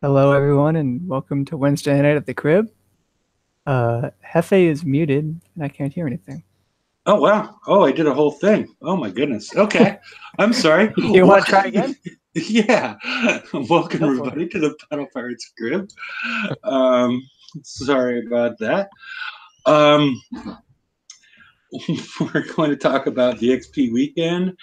Hello, everyone, and welcome to Wednesday night at the crib. Hefe is muted, and I can't hear anything. Oh wow! Oh, I did a whole thing. Oh my goodness. Okay, I'm sorry. You want to try again? Yeah, welcome Go for it. everybody to the Battle Pirates Crib. Um, Sorry about that. Um, we're going to talk about the XP weekend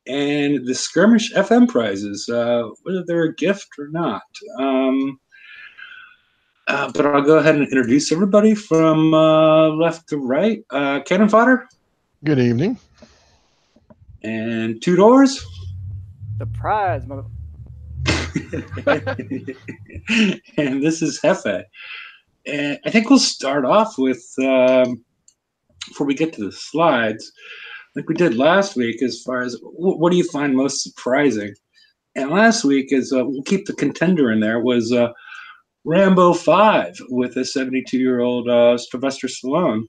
and the Skirmish FM prizes, whether they're a gift or not. Um, but I'll go ahead and introduce everybody from left to right. Cannon Fodder Good evening. and Two Doors. Surprise, mother. And this is Hefe. And I think we'll start off with, before we get to the slides, like we did last week, as far as what do you find most surprising? And last week, as we'll keep the contender in there, was Rambo 5 with a 72-year-old Sylvester Stallone.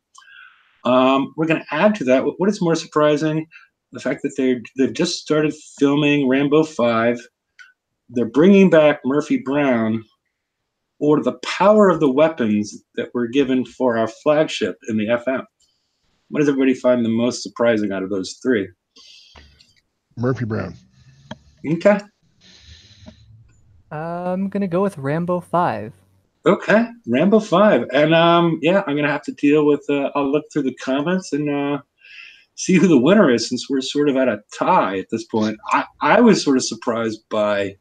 We're going to add to that. What is more surprising? The fact that they've just started filming Rambo 5. They're bringing back Murphy Brown, or the power of the weapons that were given for our flagship in the FM. What does everybody find the most surprising out of those three? Murphy Brown. Okay. I'm gonna go with Rambo 5. Okay. Rambo 5. And yeah, I'm gonna have to deal with I'll look through the comments and see who the winner is, since we're sort of at a tie at this point. I was sort of surprised by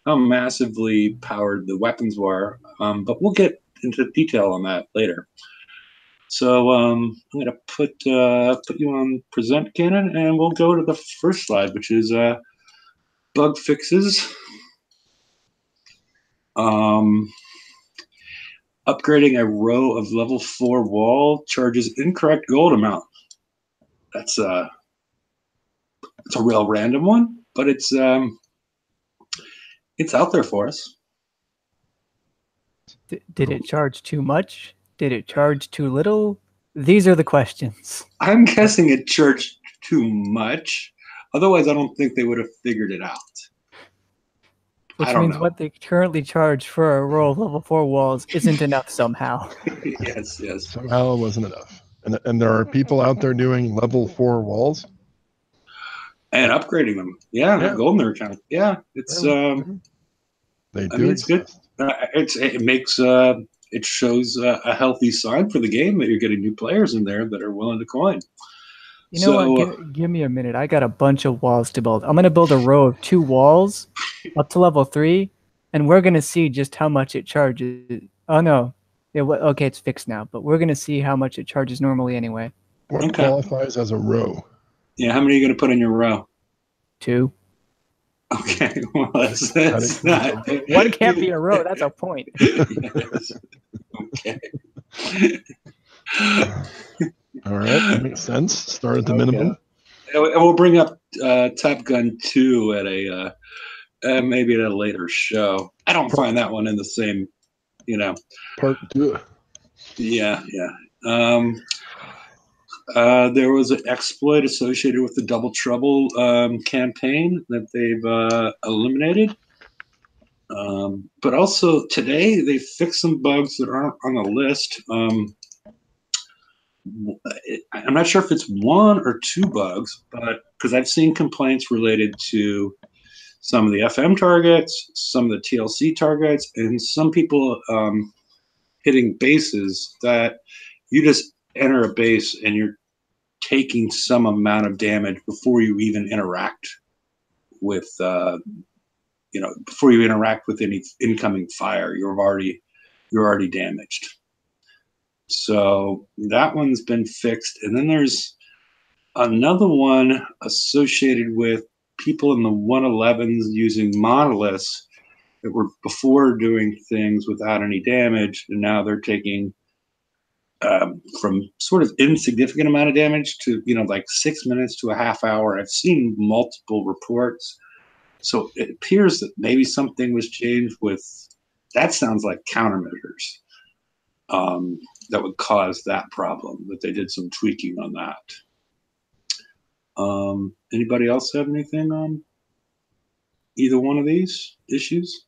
how massively powered the weapons were, but we'll get into detail on that later. So I'm going to put you on present, Cannon, and we'll go to the first slide, which is bug fixes. Upgrading a row of level 4 wall charges incorrect gold amount. That's it's a real random one, but it's out there for us. Did it charge too much? Did it charge too little? These are the questions. I'm guessing it charged too much. Otherwise, I don't think they would have figured it out. Which I don't means know. what they currently charge for a row of level 4 walls isn't enough somehow. Yes, yes. Somehow it wasn't enough. And there are people out there doing level 4 walls. And upgrading them. Yeah, Yeah. gold in their account. Yeah, it's They I do mean, it's good. exist. It makes it shows a healthy sign for the game that you're getting new players in there that are willing to coin. You know what? So Give me a minute. I got a bunch of walls to build. I'm gonna build a row of 2 walls up to level 3, and we're gonna see just how much it charges. Oh no, okay, it's fixed now. But we're gonna see how much it charges normally anyway. What okay, qualifies as a row? yeah. How many are you going to put in your row? 2. Okay, well that's That not. One can't be a row. That's a point. Yes. Okay. All right, that makes sense. Start at the minimum. And we'll bring up Top Gun 2 at a maybe at a later show. I don't find that one in the same, Part 2. Yeah, yeah. There was an exploit associated with the Double Trouble campaign that they've eliminated. But also today they fixed some bugs that aren't on the list. I'm not sure if it's 1 or 2 bugs, but because I've seen complaints related to some of the FM targets, some of the TLC targets, and some people hitting bases that you just enter a base and you're taking some amount of damage before you even interact with before you interact with any incoming fire. You're already damaged. So that one's been fixed. And then there's another one associated with people in the 111s using monoliths that were before doing things without any damage, and now they're taking from sort of insignificant amount of damage to like 6 minutes to a half hour. I've seen multiple reports, so it appears that maybe something was changed with that. Sounds like countermeasures that would cause that problem, that they did some tweaking on that. Anybody else have anything on either one of these issues?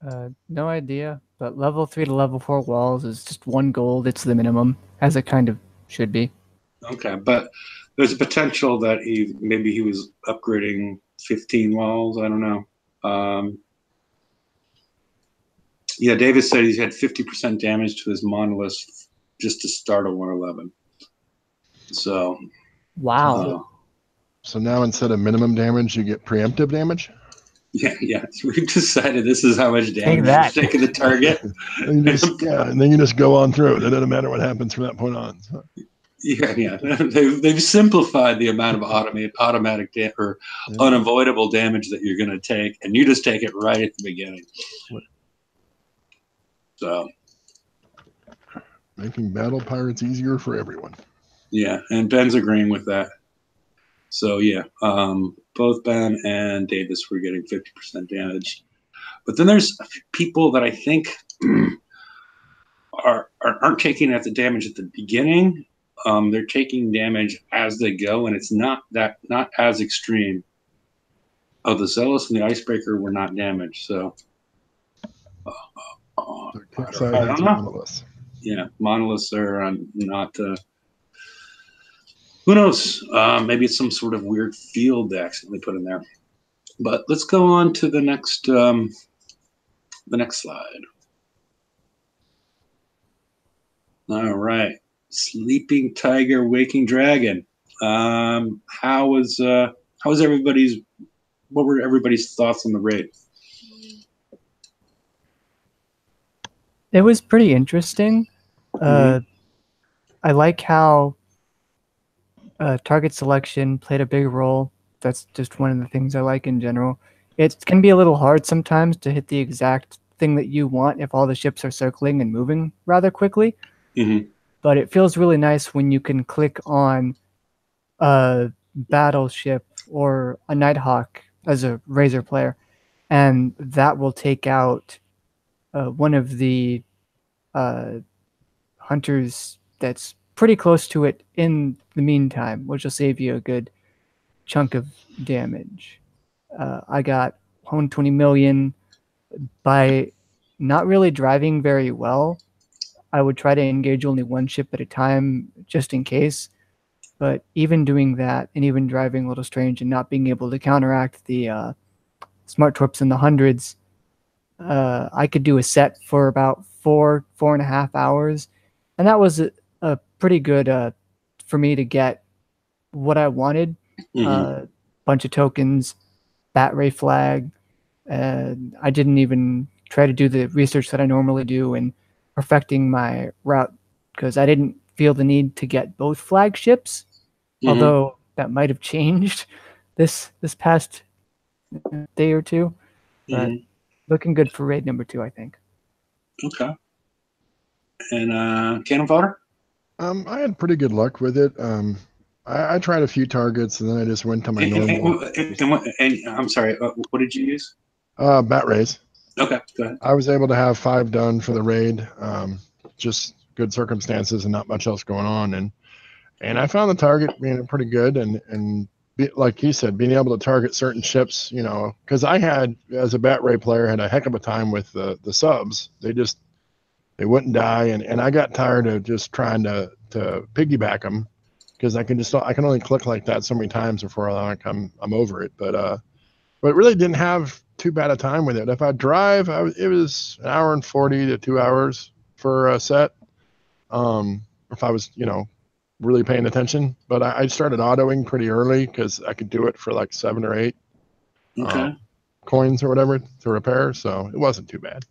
No idea, but level 3 to level 4 walls is just 1 gold. It's the minimum, as it kind of should be. Okay, but there's a potential that maybe he was upgrading 15 walls. I don't know. Yeah, Davis said he's had 50% damage to his monolith just to start a 111. So, Wow. So now instead of minimum damage, you get preemptive damage. yeah. So we've decided this is how much Take damage that. you're taking the target. And then you just go on through it. It doesn't matter what happens from that point on. So. Yeah. They've simplified the amount of automatic or unavoidable damage that you're going to take, and you just take it right at the beginning. So, making battle pirates easier for everyone. Yeah, and Ben's agreeing with that. So yeah, both Ben and Davis were getting 50% damage. But then there's people that I think aren't taking the damage at the beginning. They're taking damage as they go, and it's not as extreme. Oh, the Zealous and the Icebreaker were not damaged, so Kick I side don't has know. monoliths. Yeah, monoliths are not. Who knows? Maybe it's some sort of weird field they accidentally put in there. But let's go on to the next slide. All right, Sleeping Tiger, Waking Dragon. How was everybody's? What were everybody's thoughts on the raid? It was pretty interesting. I like how target selection played a big role. That's just one of the things I like in general. It can be a little hard sometimes to hit the exact thing that you want if all the ships are circling and moving rather quickly. But it feels really nice when you can click on a battleship or a Nighthawk as a Razor player, and that will take out one of the hunters that's pretty close to it in the meantime, which will save you a good chunk of damage. I got 120 million by not really driving very well. I would try to engage only one ship at a time just in case. But even doing that and even driving a little strange and not being able to counteract the smart torps in the hundreds, I could do a set for about 4.5 hours. And that was a pretty good for me to get what I wanted. Bunch of tokens, bat ray flag. I didn't even try to do the research that I normally do in perfecting my route because I didn't feel the need to get both flagships, although that might have changed this past day or two. But looking good for raid number 2, I think. Okay. And cannon fodder? I had pretty good luck with it. I tried a few targets and then I just went to my normal. And I'm sorry, what did you use? Bat rays. Okay, go ahead. I was able to have 5 done for the raid. Just good circumstances and not much else going on. And I found the target being pretty good and like he said, being able to target certain ships, because I had, as a Bat Ray player, had a heck of a time with the subs. They wouldn't die, and I got tired of just trying to piggyback them because I can only click like that so many times before I'm over it. But really didn't have too bad a time with it. If I drive, it was 1 hour and 40 to 2 hours for a set. If I was, really paying attention, but I started autoing pretty early because I could do it for like 7 or 8 coins or whatever to repair, so it wasn't too bad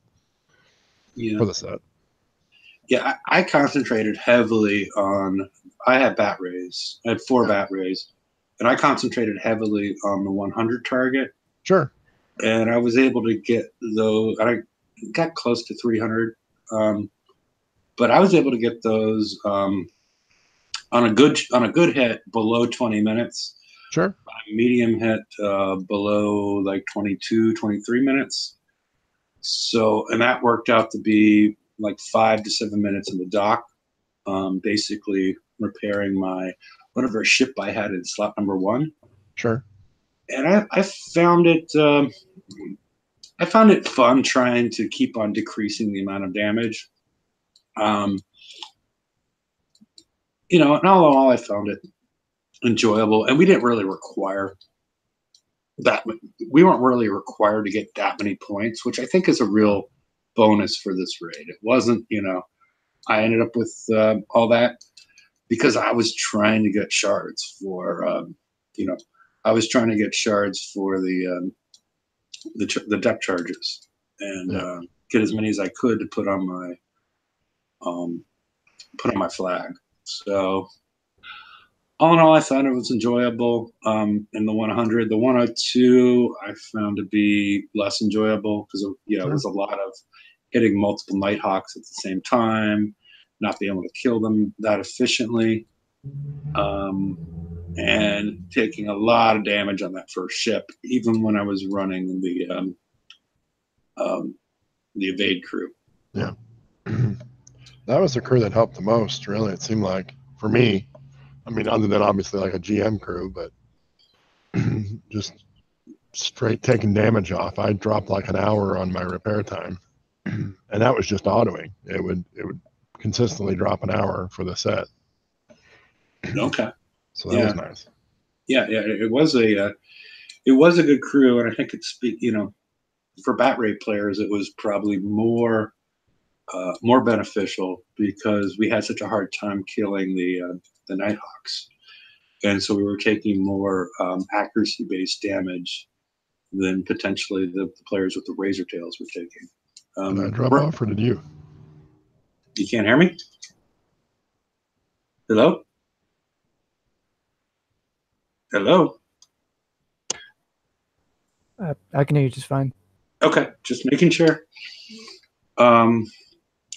for the set. Yeah, I concentrated heavily on. I had bat rays. I had 4 bat rays, and I concentrated heavily on the 100 target. Sure. And I was able to get those. I got close to 300, but I was able to get those. On a good hit below 20 minutes. Sure. Medium hit below like 22, 23 minutes. So, and that worked out to be like 5 to 7 minutes in the dock, basically repairing whatever ship I had in slot number 1. Sure. And I found it I found it fun trying to keep on decreasing the amount of damage. You know, and all in all, I found it enjoyable, and we didn't really require that. We weren't really required to get that many points, which I think is a real bonus for this raid. It wasn't, you know, I ended up with all that because I was trying to get shards for, you know, I was trying to get shards for the depth charges and get as many as I could to put on my flag. So all in all, I found it was enjoyable. In the 100, the 102, I found to be less enjoyable because it was a lot of hitting multiple Nighthawks at the same time, not being able to kill them that efficiently, and taking a lot of damage on that first ship, even when I was running the evade crew. Yeah. That was the crew that helped the most, really, it seemed like, for me. I mean, other than obviously like a GM crew, but just straight taking damage off. I dropped like an hour on my repair time, and that was just autoing. It would consistently drop an hour for the set. Okay. So that was nice. Yeah, it was a good crew, and I think it's, you know, for bat rate players, it was probably more beneficial because we had such a hard time killing the Nighthawks, and so we were taking more accuracy based damage than potentially the players with the razor tails were taking. Did I drop off, or did you? You can't hear me? Hello? Hello? I can hear you just fine. Okay, just making sure.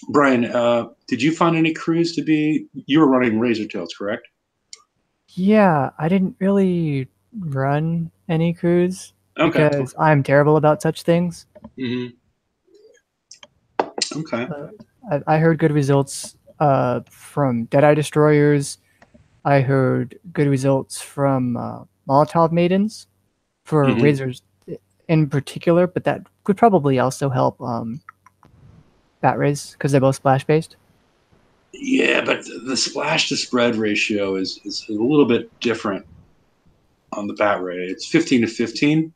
Brian, did you find any crews to be? You were running razor tails, correct? Yeah, I didn't really run any crews because I'm terrible about such things. Mm-hmm. Okay. I heard good results from Deadeye Destroyers. I heard good results from Molotov Maidens for Razors in particular, but that could probably also help Bat Rays because they're both splash based. Yeah, but the splash to spread ratio is a little bit different on the Bat Ray. It's 15 to 15.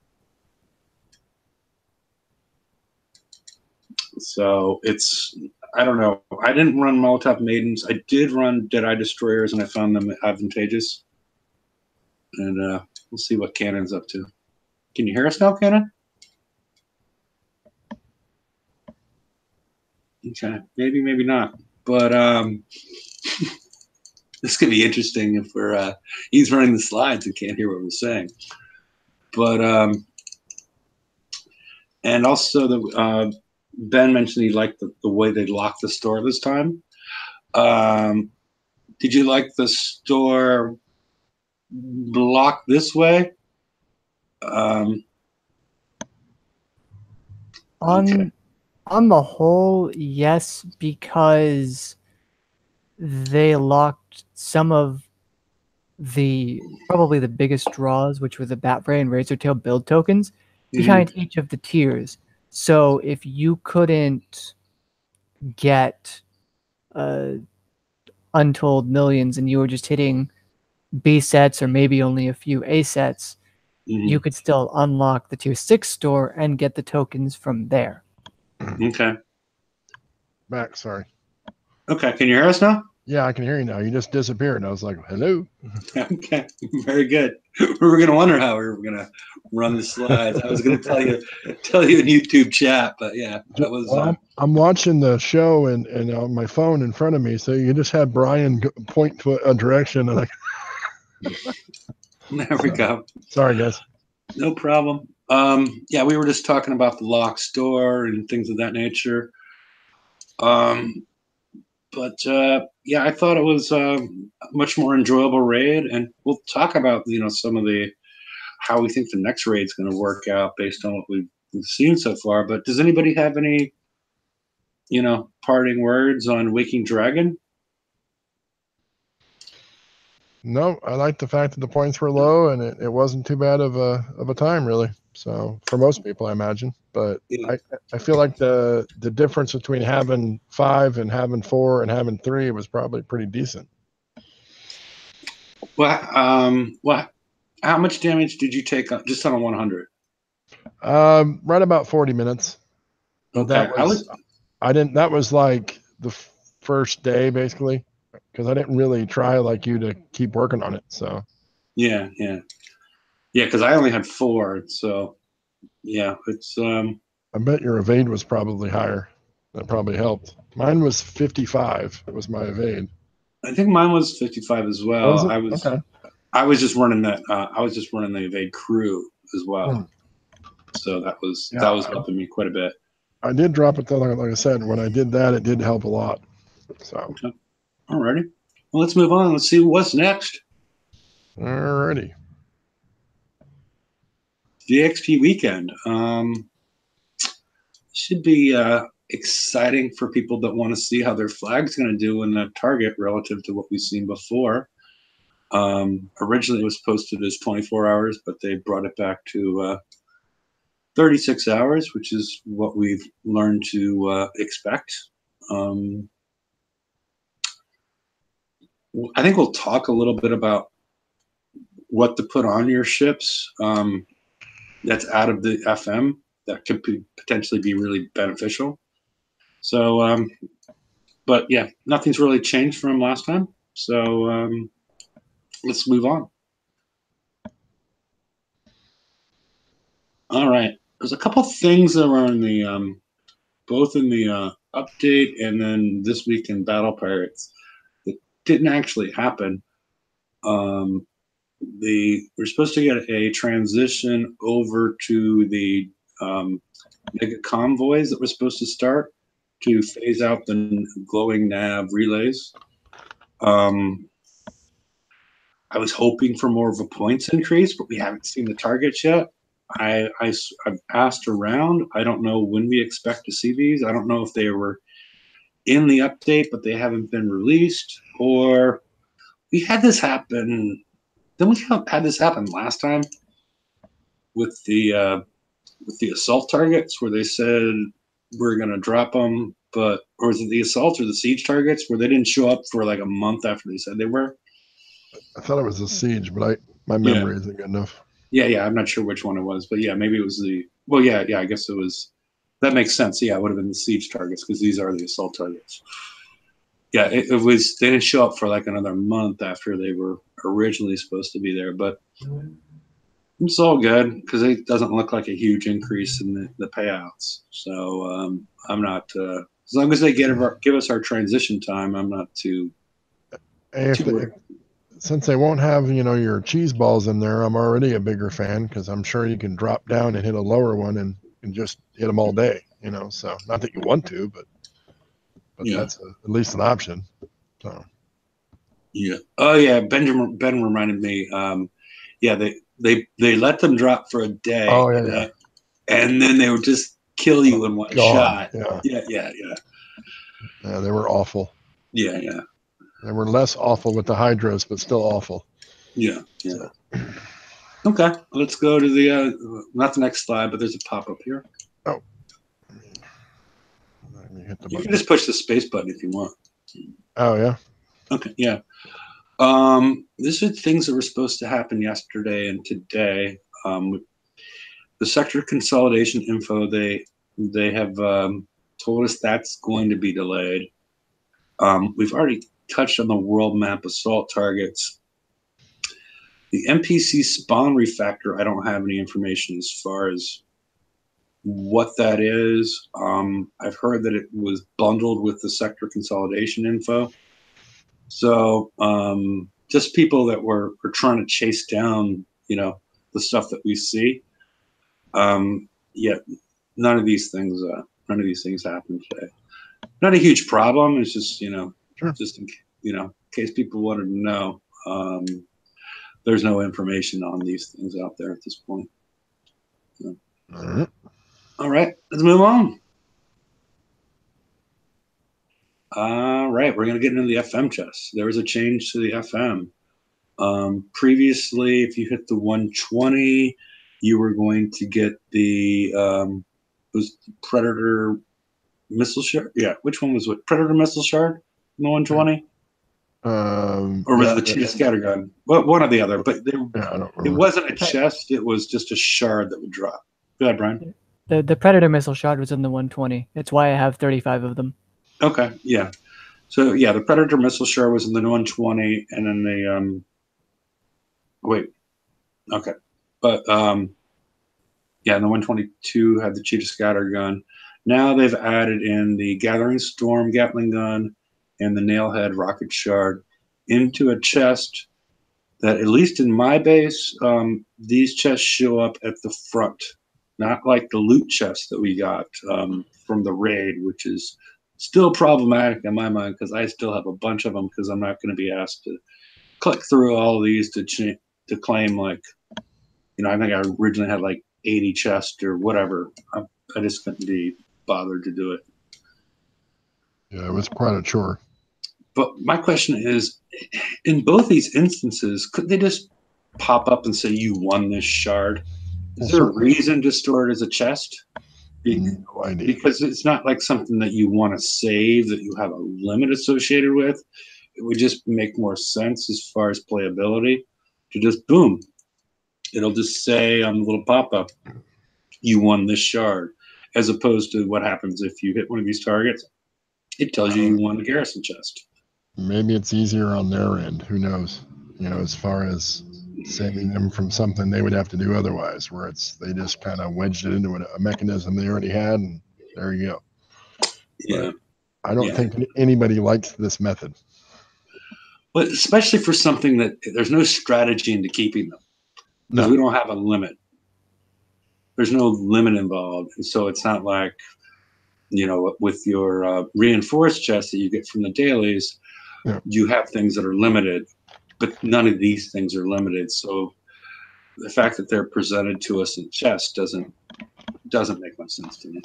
So it's, I don't know. I didn't run Molotov Maidens. I did run Deadeye Destroyers, and I found them advantageous. And we'll see what Cannon's up to. Can you hear us now, Cannon? Okay, maybe not. But this could be interesting if he's running the slides and can't hear what we're saying. But and also Ben mentioned he liked the way they locked the store this time. Did you like the store blocked this way? On the whole, yes, because they locked some of probably the biggest draws, which were the Batray and Razortail build tokens, behind each of the tiers. So if you couldn't get untold millions and you were just hitting B sets or maybe only a few A sets, you could still unlock the tier 6 store and get the tokens from there. Okay. Back, sorry. Okay, can you hear us now? Yeah, I can hear you now. You just disappeared. I was like, hello. Okay, very good. We were going to wonder how we were going to run the slides. I was going to tell you in YouTube chat, but yeah, that was. Well, I'm watching the show and on my phone in front of me, so you just had Brian point to a direction, and there we go. Sorry, guys. No problem. Yeah, we were just talking about the lock store and things of that nature. But yeah, I thought it was a much more enjoyable raid, and we'll talk about some of how we think the next raid's going to work out based on what we've seen so far. But does anybody have any parting words on Waking Dragon? No, I like the fact that the points were low and it wasn't too bad of a time really. So for most people, I imagine. But Yeah. I feel like the difference between having 5 and having 4 and having 3 was probably pretty decent. What? How much damage did you take just on a 100? Right about 40 minutes. But Okay, I didn't. That was like the first day basically, because I didn't really try like you to keep working on it. So yeah. Because I only had 4, so yeah, it's I bet your evade was probably higher. That probably helped. Mine was 55. It was my evade. I think mine was 55 as well. Was it? Okay. I was just running that. I was just running the evade crew as well, Hmm. so that was Yeah, helping me quite a bit. I did drop it though. Like I said, when I did that, it did help a lot. So, Okay, alrighty. Well, let's move on. Let's see what's next. alrighty. VXP weekend. Should be exciting for people that want to see how their flag's going to do in the target relative to what we've seen before. Originally, it was posted as 24 hours, but they brought it back to 36 hours, which is what we've learned to expect. I think we'll talk a little bit about what to put on your ships that's out of the FM that could potentially be really beneficial. So, but yeah, nothing's really changed from last time. So let's move on. All right. There's a couple things that were in the both in the update and then this week in Battle Pirates that didn't actually happen. We're supposed to get a transition over to the mega convoys that were supposed to start to phase out the glowing nav relays. I was hoping for more of a points increase, but we haven't seen the targets yet. I've asked around. I don't know when we expect to see these. I don't know if they were in the update, but they haven't been released, or we had this happen. Then we had this happen last time with the assault targets, where they said we're going to drop them, or was it the assault or the siege targets where they didn't show up for like a month after they said they were? I thought it was a siege, but my memory isn't good enough. Yeah. I'm not sure which one it was, but yeah, maybe it was I guess it was. That makes sense. Yeah, it would have been the siege targets because these are the assault targets. Yeah, it was. They didn't show up for like another month after they were originally supposed to be there, but it's all good because it doesn't look like a huge increase in the payouts. So I'm not. As long as they give us our transition time, I'm not too. Since they won't have your cheese balls in there, I'm already a bigger fan because I'm sure you can drop down and hit a lower one and just hit them all day. So not that you want to, but Yeah. that's at least an option. So. Yeah. Oh yeah. Ben reminded me. Yeah, they let them drop for a day. Oh yeah. And then they would just kill you in one shot. Yeah. Yeah. Yeah, they were awful. Yeah. They were less awful with the hydros, but still awful. Yeah. So. Okay, let's go to the not the next slide, but there's a pop-up here. Oh. You can just push the space button if you want. Oh yeah. Okay. Yeah. These are things that were supposed to happen yesterday and today. The sector consolidation info, they have told us that's going to be delayed. We've already touched on the world map assault targets. The NPC spawn refactor, I don't have any information as far as what that is. I've heard that it was bundled with the sector consolidation info. So just people that were trying to chase down, the stuff that we see. None of these things happen today. Not a huge problem. It's just sure. Just in case people wanted to know. There's no information on these things out there at this point. So. All right, let's move on. All right, we're going to get into the FM chest. There was a change to the FM. Previously, if you hit the 120, you were going to get the was Predator missile shard. Yeah, which one was what? Predator missile shard in the 120, or was it the cheetah scattergun? Well, one or the other. But I don't remember. it wasn't a chest; it was just a shard that would drop. Go ahead, Brian. The Predator missile shard was in the 120. That's why I have 35 of them. Okay, yeah. So yeah, the Predator missile shard was in the 120, and then the wait, okay, but yeah, and the 122 had the cheetah scatter gun. Now they've added in the Gathering Storm Gatling gun and the Nailhead rocket shard into a chest that, at least in my base, these chests show up at the front, not like the loot chest that we got from the raid, which is still problematic in my mind because I still have a bunch of them because I'm not going to be asked to click through all these to claim, like, I think I originally had like 80 chests or whatever. I just couldn't be bothered to do it. Yeah, it was quite a chore. But my question is, in both these instances, could they just pop up and say you won this shard? Is there a reason to store it as a chest? No idea. Because it's not like something that you want to save that you have a limit associated with. It would just make more sense as far as playability to just boom. It'll just say on the little pop-up, you won this shard, as opposed to what happens if you hit one of these targets. It tells you won the garrison chest. Maybe it's easier on their end. Who knows? As far as saving them from something they would have to do otherwise, where they just kind of wedged it into a mechanism they already had, and there you go. Yeah. But I don't think anybody likes this method. But especially for something that there's no strategy into keeping them. Because we don't have a limit. There's no limit involved. And so it's not like, with your reinforced chest that you get from the dailies, you have things that are limited, but none of these things are limited. So the fact that they're presented to us in chest doesn't make much sense to me.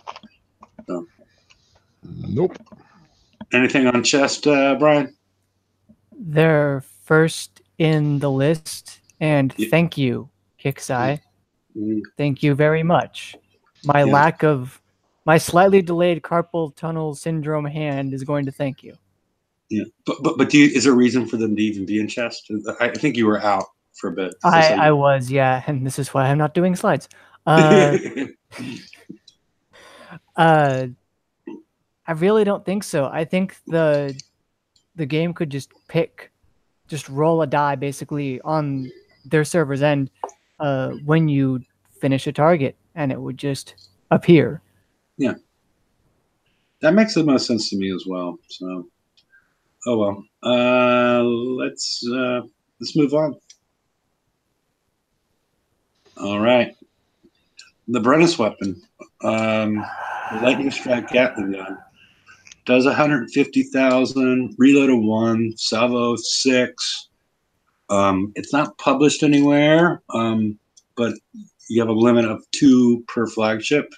So. Nope. Anything on chest, Brian? They're first in the list, and thank you, Kixai. Thank you very much. My slightly delayed carpal tunnel syndrome hand is going to thank you. Yeah, but is there a reason for them to even be in chest? I think you were out for a bit. I was, yeah, and this is why I'm not doing slides. I really don't think so. I think the game could just roll a die basically on their server's end when you finish a target, and it would just appear. Yeah, that makes the most sense to me as well. So, oh well. Let's move on. All right, the Brennus weapon, the lightning strike Gatling gun, does 150,000, reload of 1, salvo of 6. It's not published anywhere, but you have a limit of 2 per flagship.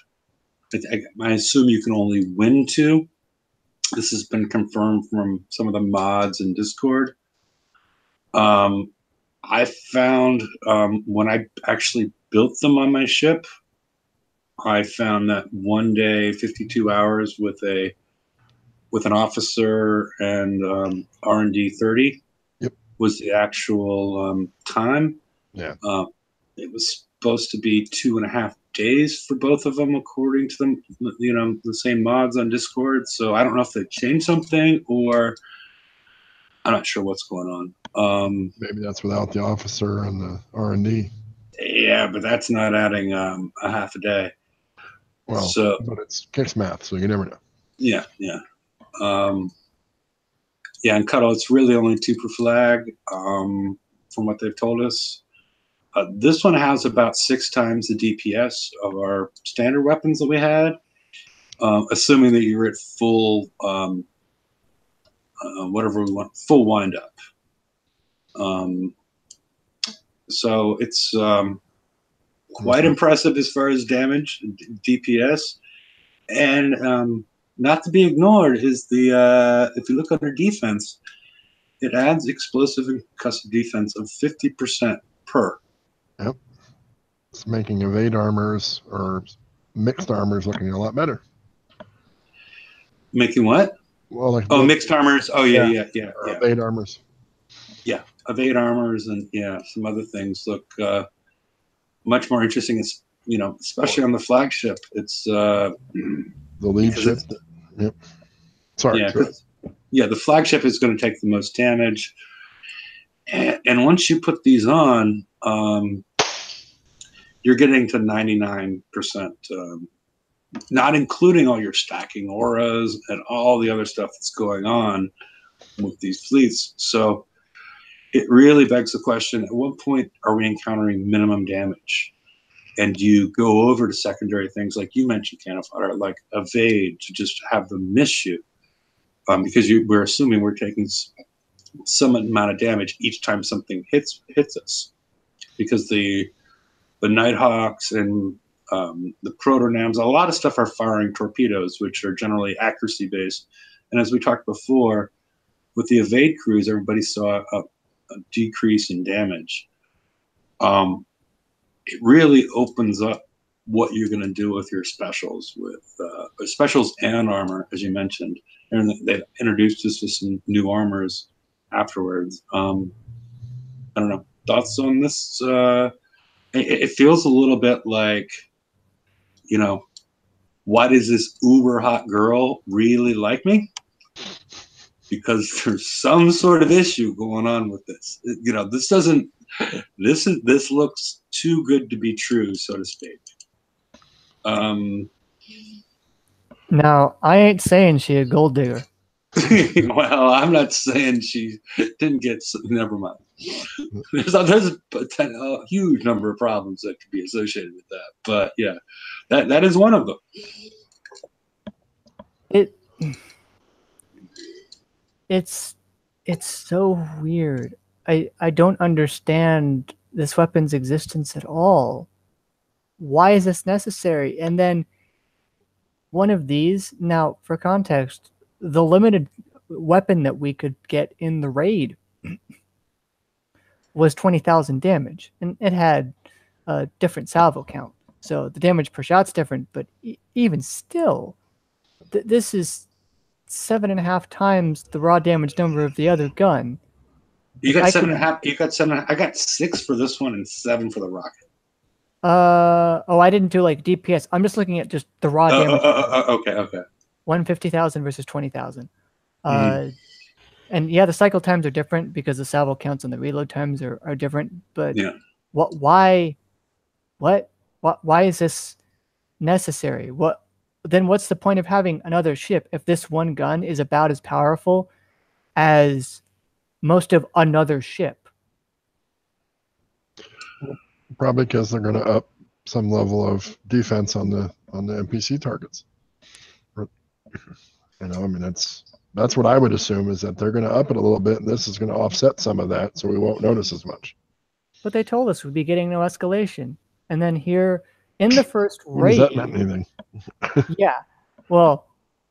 I assume you can only win 2. This has been confirmed from some of the mods in Discord. I found when I actually built them on my ship, I found that one day, 52 hours with an officer and R&D 30 was the actual time. Yeah. It was supposed to be 2.5 days for both of them, according to them, the same mods on Discord. So I don't know if they've changed something, or I'm not sure what's going on. Maybe that's without the officer and the R&D. Yeah, but that's not adding a half a day. Well, but it's Kix math, so you never know. Yeah. And cutouts really only 2 per flag, from what they've told us. This one has about 6 times the DPS of our standard weapons that we had, assuming that you're at full, whatever we want, full wind up. So it's quite impressive as far as damage, DPS, and not to be ignored is the if you look under defense, it adds explosive and concussive defense of 50% per. Yep. It's making evade armors or mixed armors looking a lot better. Making what? Well, like mixed armors. Oh, yeah. Evade armors. Yeah, evade armors and some other things look much more interesting. It's especially on the flagship. It's the lead ship. Yep. Sorry. The flagship is going to take the most damage, and once you put these on, you're getting to 99%, not including all your stacking auras and all the other stuff that's going on with these fleets. So it really begs the question, at what point are we encountering minimum damage? And you go over to secondary things like you mentioned, Cannon Fodder, like evade, to just have them miss you. Because we're assuming we're taking some amount of damage each time something hits us. Because the Nighthawks and the Protonams, a lot of stuff are firing torpedoes, which are generally accuracy based. And as we talked before, with the evade crews, everybody saw a decrease in damage. It really opens up what you're going to do with your specials, with specials and armor, as you mentioned. And they've introduced us to some new armors afterwards. I don't know. Thoughts on this? It feels a little bit like, why does this uber hot girl really like me? Because there's some sort of issue going on with this. This looks too good to be true, so to speak. Now, I ain't saying she a gold digger. Well, I'm not saying she didn't get. Never mind. There's a huge number of problems that could be associated with that, but yeah, that is one of them. It's so weird. I don't understand this weapon's existence at all. Why is this necessary? And then one of these, now for context, the limited weapon that we could get in the raid was 20,000 damage, and it had a different salvo count. So the damage per shot's different, but even still, this is 7.5 times the raw damage number of the other gun. You got 7.5. You got 7. I got 6 for this one and 7 for the rocket. I didn't do like DPS. I'm just looking at just the raw damage. Okay. 150,000 versus 20,000. And yeah, the cycle times are different because the salvo counts and the reload times are different. But yeah, why is this necessary? What's the point of having another ship if this one gun is about as powerful as most of another ship? Probably because they're going to up some level of defense on the NPC targets. That's what I would assume, is that they're going to up it a little bit, and this is going to offset some of that, so we won't notice as much. But they told us we'd be getting no escalation, and then here in the first raid, does that mean anything? Yeah, well,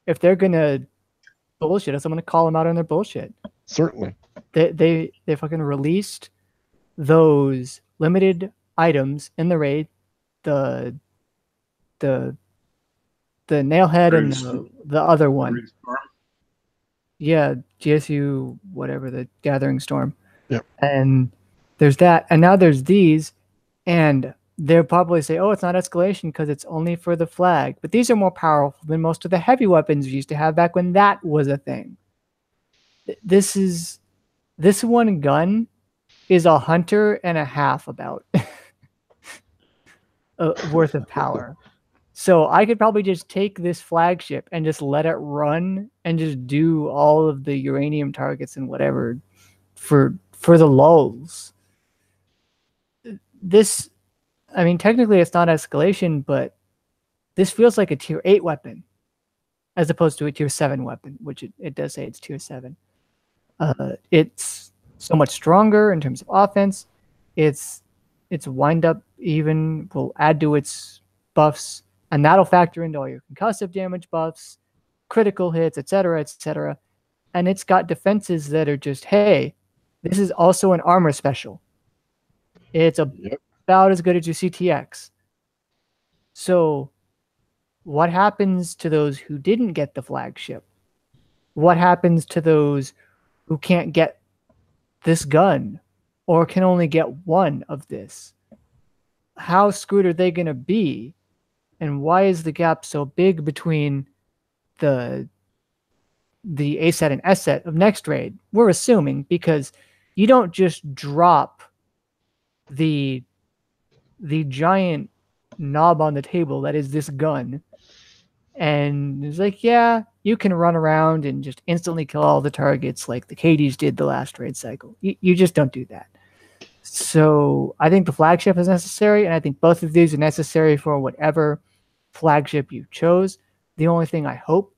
if they're going to bullshit us, I'm going to call them out on their bullshit. Certainly. They fucking released those limited items in the raid, the nailhead and the other one. Yeah, GSU, whatever, the Gathering Storm. Yep. And there's that, and now there's these, and they'll probably say, oh, it's not escalation because it's only for the flag. But these are more powerful than most of the heavy weapons we used to have back when that was a thing. This one gun is a hunter and a half about worth of power. So I could probably just take this flagship and just let it run and just do all of the uranium targets and whatever for the lulz. This, I mean, technically it's not escalation, but this feels like a tier 8 weapon as opposed to a tier 7 weapon, which it does say it's tier 7. It's so much stronger in terms of offense. Its wind up even will add to its buffs, and that'll factor into all your concussive damage buffs, critical hits, etc., etc. and it's got defenses that are just, hey, this is also an armor special. It's about as good as your CTX. So what happens to those who didn't get the flagship? What happens to those who can't get this gun or can only get one of this? How screwed are they going to be? And why is the gap so big between the A set and S set of next raid? We're assuming, because you don't just drop the giant knob on the table that is this gun, and it's like, yeah, you can run around and just instantly kill all the targets like the Cadies did the last raid cycle. You just don't do that. So I think the flagship is necessary, and I think both of these are necessary for whatever flagship you chose. The only thing I hope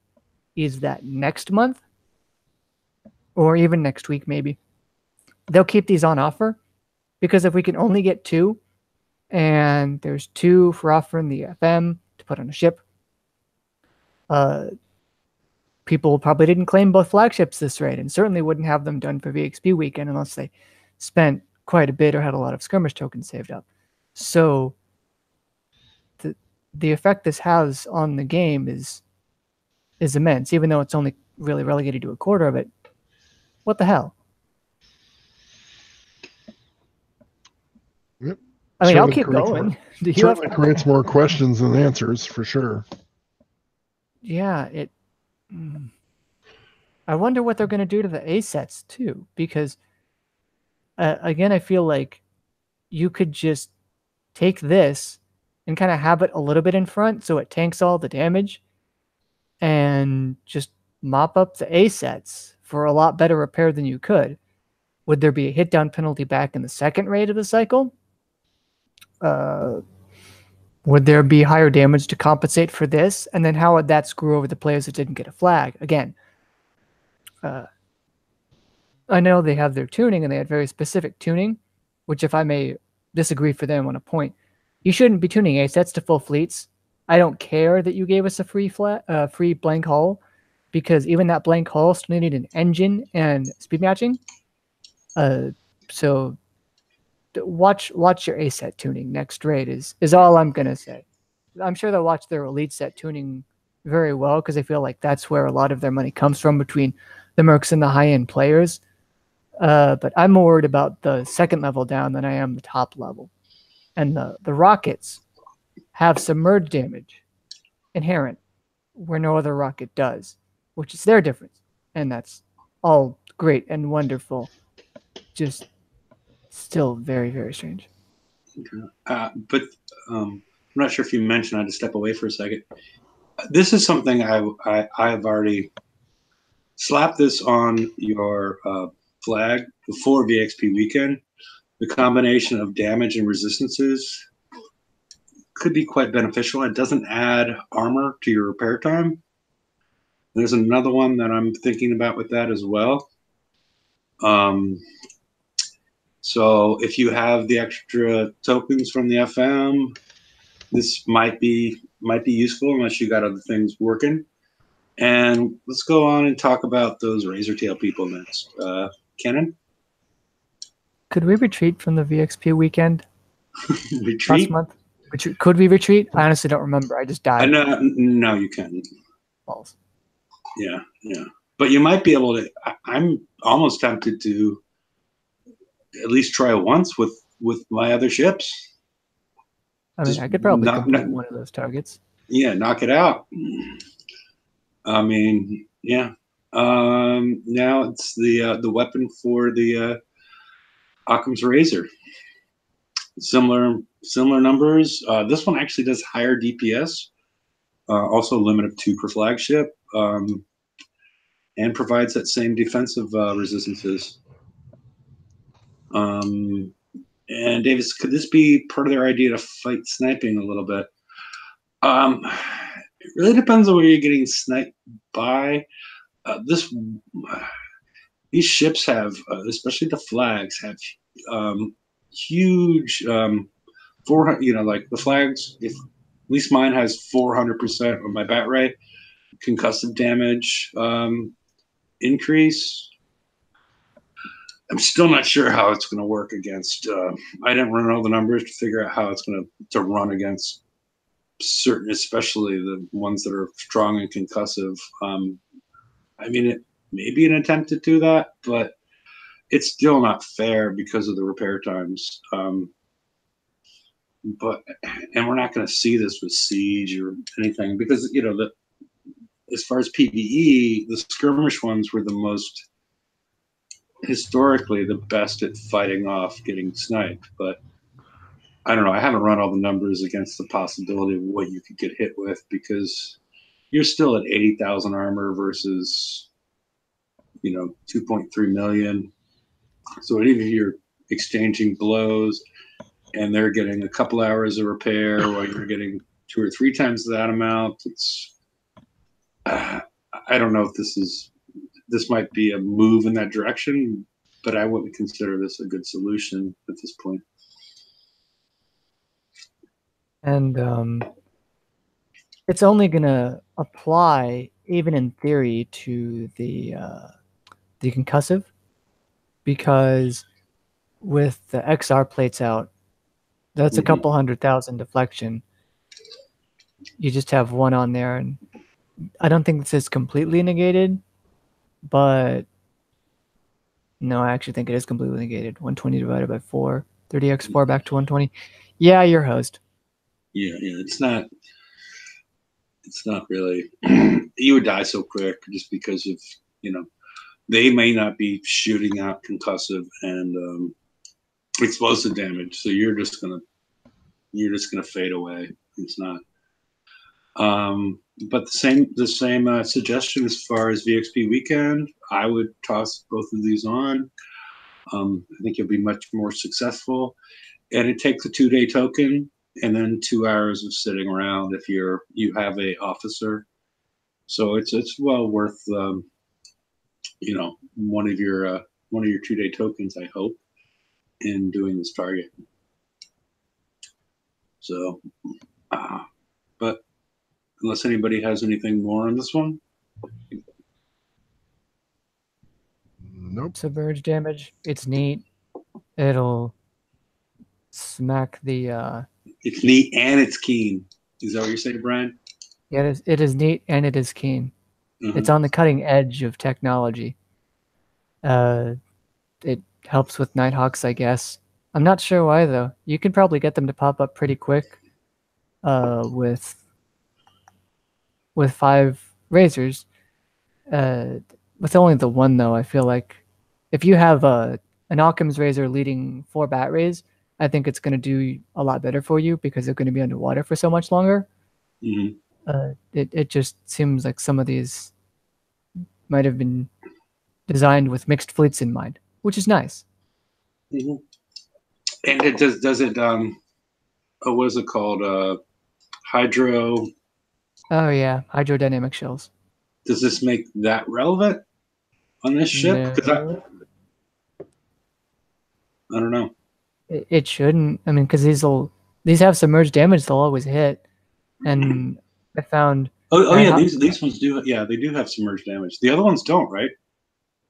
is that next month, or even next week maybe, they'll keep these on offer, because if we can only get 2, and there's 2 for offering the FM to put on a ship, people probably didn't claim both flagships this raid, and certainly wouldn't have them done for VXP weekend unless they spent quite a bit or had a lot of skirmish tokens saved up. So the effect this has on the game is immense, even though it's only really relegated to a quarter of it. What the hell? Yep. I mean, I'll keep going. Certainly creates more questions than answers, for sure. Yeah, I wonder what they're going to do to the A sets too, because again, I feel like you could just take this and kind of have it a little bit in front so it tanks all the damage, and just mop up the A sets for a lot better repair than you could. Would there be a hit down penalty back in the second raid of the cycle? Would there be higher damage to compensate for this? And then how would that screw over the players that didn't get a flag? Again, I know they have their tuning, and they had very specific tuning, which, if I may disagree for them on a point, you shouldn't be tuning A sets to full fleets. I don't care that you gave us a free blank hull, because even that blank hull still needed an engine and speed matching. So watch your A set tuning next raid is all I'm gonna say. I'm sure they'll watch their elite set tuning very well, because I feel like that's where a lot of their money comes from between the mercs and the high end players. But I'm more worried about the second level down than I am the top level. And the rockets have submerged damage inherent where no other rocket does, which is their difference. And that's all great and wonderful. Just still very, very strange. But I'm not sure if you mentioned, I had to step away for a second. This is something I've already slapped this on your flag before VXP weekend. The combination of damage and resistances could be quite beneficial. It doesn't add armor to your repair time. There's another one that I'm thinking about with that as well. So if you have the extra tokens from the FM, this might be useful, unless you got other things working. And let's go on and talk about those Razortail people next. Kenan? Could we retreat from the VXP weekend? Retreat? Last month? Could we retreat? I honestly don't remember. I just died. No, you can't. Balls. Yeah. But you might be able to. I'm almost tempted to at least try once with my other ships. I mean, I could probably complete one of those targets. Yeah, knock it out. I mean, yeah. Now it's the weapon for the Occam's Razor. Similar numbers. This one actually does higher DPS. Also a limit of 2 per flagship. And provides that same defensive resistances. And Davis, could this be part of their idea to fight sniping a little bit? It really depends on where you're getting sniped by. These ships have, especially the flags, have huge 400. Like the flags. If at least mine has 400% of my bat rate, concussive damage. increase. I'm still not sure how it's going to work against. I didn't run all the numbers to figure out how it's going to run against certain, especially the ones that are strong and concussive. I mean, it may be an attempt to do that, but it's still not fair because of the repair times. And we're not going to see this with Siege or anything because, you know, as far as PvE, the skirmish ones were the most, historically, the best at fighting off getting sniped. But I don't know. I haven't run all the numbers against the possibility of what you could get hit with because you're still at 80,000 armor versus, you know, 2.3 million. So even if you're exchanging blows and they're getting a couple hours of repair while you're getting 2 or 3 times that amount, it's I don't know if this might be a move in that direction, but I wouldn't consider this a good solution at this point. And it's only gonna apply, even in theory, to the concussive, because with the XR plates out, that's a couple 100,000 deflection. You just have one on there, and I don't think this is completely negated, but no, I actually think it is completely negated. 120 divided by 4, 30x4 back to 120. Yeah, you're host. Yeah, it's not really. You would die so quick just because of, you know, they may not be shooting out concussive and explosive damage, so you're just gonna fade away. It's not. But the same suggestion as far as VXP weekend, I would toss both of these on. I think you'll be much more successful, and it takes a 2-day token and then 2 hours of sitting around if you have a officer. So it's well worth you know, one of your 2-day tokens, I hope, in doing this target. So, but unless anybody has anything more on this one. Nope. Submerge damage. It's neat. It'll smack the. It's neat and it's keen. Is that what you're saying, Brian? Yeah, it is neat and it is keen. It's on the cutting edge of technology. It helps with Nighthawks, I guess. I'm not sure why though. You can probably get them to pop up pretty quick. With 5 razors. With only the one though, I feel like if you have an Occam's razor leading 4 bat rays, I think it's going to do a lot better for you because they're going to be underwater for so much longer. It just seems like some of these might have been designed with mixed fleets in mind, which is nice. And it does it what is it called? Hydro. Oh yeah, hydrodynamic shells. Does this make that relevant on this ship? Because I don't know. It shouldn't. I mean, because these have submerged damage, they'll always hit. And I found. Oh yeah, these ones do. Yeah, they do have submerged damage. The other ones don't, right?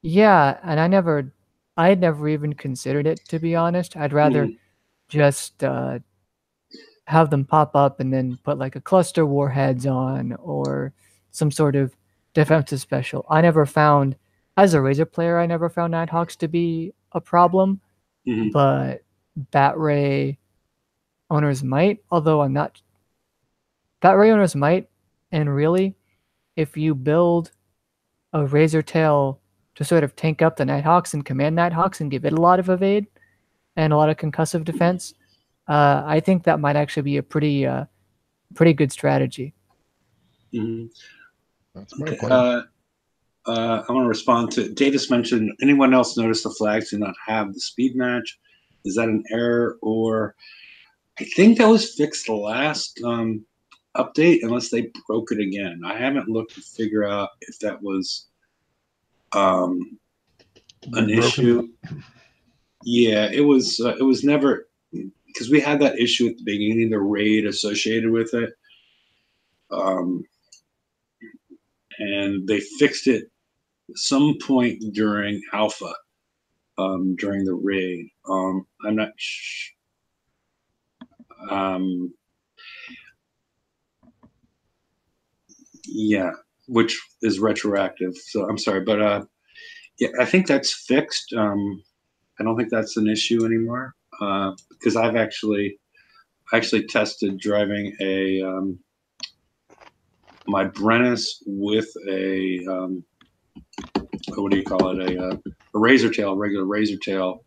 Yeah, and I had never even considered it, to be honest. I'd rather just have them pop up and then put like a cluster warheads on or some sort of defensive special. As a Razor player, I never found Nighthawks to be a problem, but Bat Ray owners might, although I'm not. Bat Ray owners might, and really, if you build a Razor Tail to sort of tank up the Nighthawks and command Nighthawks and give it a lot of evade and a lot of concussive defense, I think that might actually be a pretty good strategy. That's my plan. I want to respond to Davis mentioned, anyone else notice the flags do not have the speed match? Is that an error? Or I think that was fixed the last update unless they broke it again. I haven't looked to figure out if that was an issue. Yeah, it was never, because we had that issue at the beginning of the raid associated with it. And they fixed it some point during alpha, during the raid. I'm not yeah, which is retroactive. So I'm sorry, but yeah, I think that's fixed. I don't think that's an issue anymore, because I've actually tested driving a my Brennus with a what do you call it, a razor tail, a regular razor tail.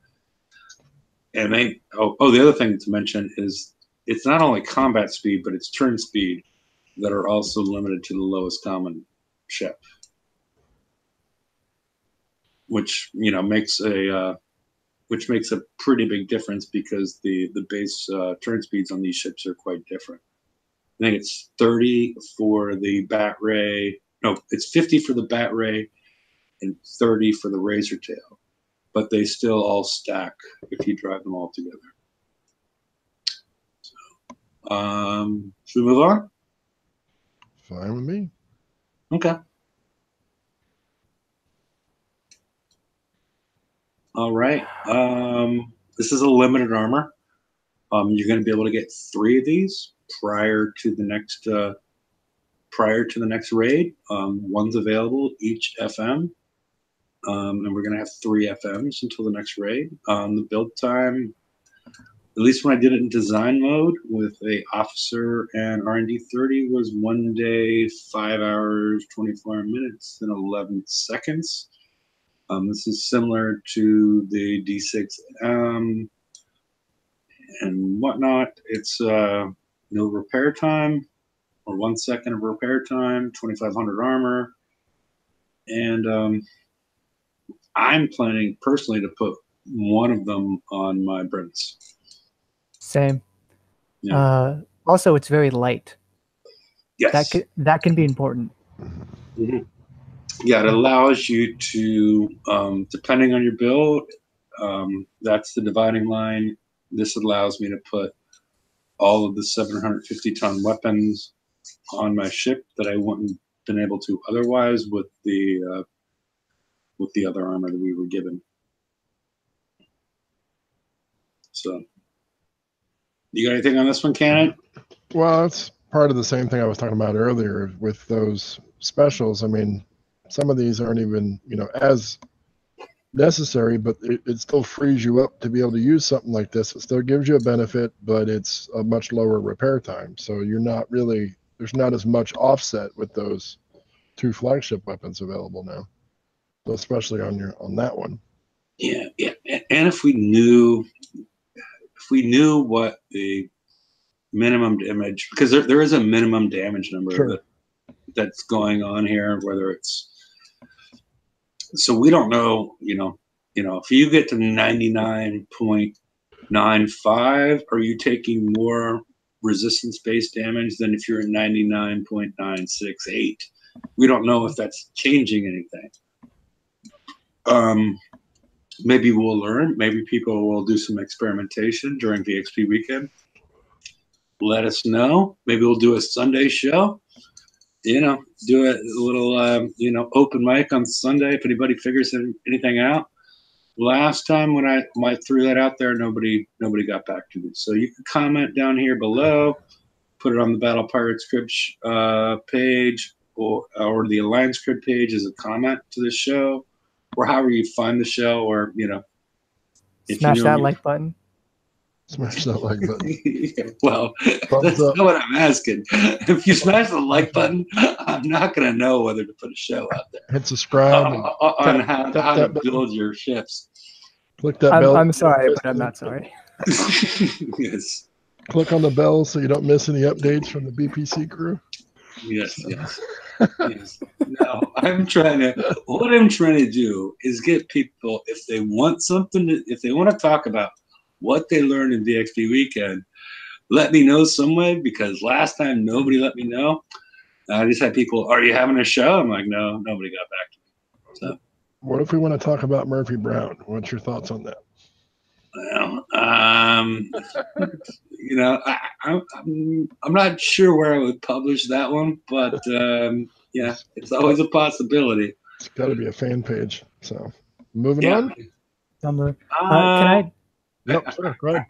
And the other thing to mention is it's not only combat speed, but it's turn speed that are also limited to the lowest common ship, which makes a pretty big difference, because the base turn speeds on these ships are quite different. I think it's 30 for the Bat Ray. No, it's 50 for the Bat Ray and 30 for the Razor Tail. But they still all stack if you drive them all together. So, should we move on? Fine with me. Okay. All right. This is a limited armor. You're going to be able to get 3 of these prior to the next raid. One's available each FM, and we're going to have 3 FMs until the next raid. The build time, at least when I did it in design mode with a officer and R&D 30, was 1 day, 5 hours, 24 minutes, and 11 seconds. This is similar to the D6 and whatnot. It's no repair time, or 1 second of repair time, 2,500 armor, and I'm planning personally to put one of them on my Brents. Same. Yeah. Also, it's very light. Yes. That can be important. Mm-hmm. Yeah, it allows you to, depending on your build, that's the dividing line. This allows me to put all of the 750-ton weapons on my ship that I wouldn't have been able to otherwise with the other armor that we were given. So, you got anything on this one, Cannon? Well, it's part of the same thing I was talking about earlier with those specials. I mean, some of these aren't even, as necessary, but it still frees you up to be able to use something like this. It still gives you a benefit, but it's a much lower repair time. So you're not really, there's not as much offset with those 2 flagship weapons available now, especially on that one. Yeah. And if we knew what the minimum damage, because there is a minimum damage number Sure. that's going on here, whether it's, so we don't know, if you get to 99.95, are you taking more resistance-based damage than if you're at 99.968? We don't know if that's changing anything. Maybe we'll learn. Maybe people will do some experimentation during VXP weekend. Let us know. Maybe we'll do a Sunday show. Do a little, open mic on Sunday if anybody figures anything out. Last time when I threw that out there, nobody got back to me. So you can comment down here below, put it on the Battle Pirates Crib page, or the Alliance Crib page as a comment to the show, or however you find the show, or Smash that like button. Smash that like button. Well, that's not what I'm asking. If you smash the like button, I'm not going to know whether to put a show out there. Hit subscribe on how to build your ships. Click that bell. I'm sorry, but I'm not sorry. Yes. Click on the bell so you don't miss any updates from the BPC crew. Yes. No, what I'm trying to do is get people, if they want if they want to talk about what they learned in VXP weekend, let me know some way, because last time nobody let me know. I just had people, are you having a show? I'm like, no, nobody got back to me. So, what if we want to talk about Murphy Brown? What's your thoughts on that? Well, I'm not sure where I would publish that one, but yeah, it's always a possibility. It's got to be a fan page. So moving Yeah. on. Number. Can Uh, I? Yep, sure. Go ahead.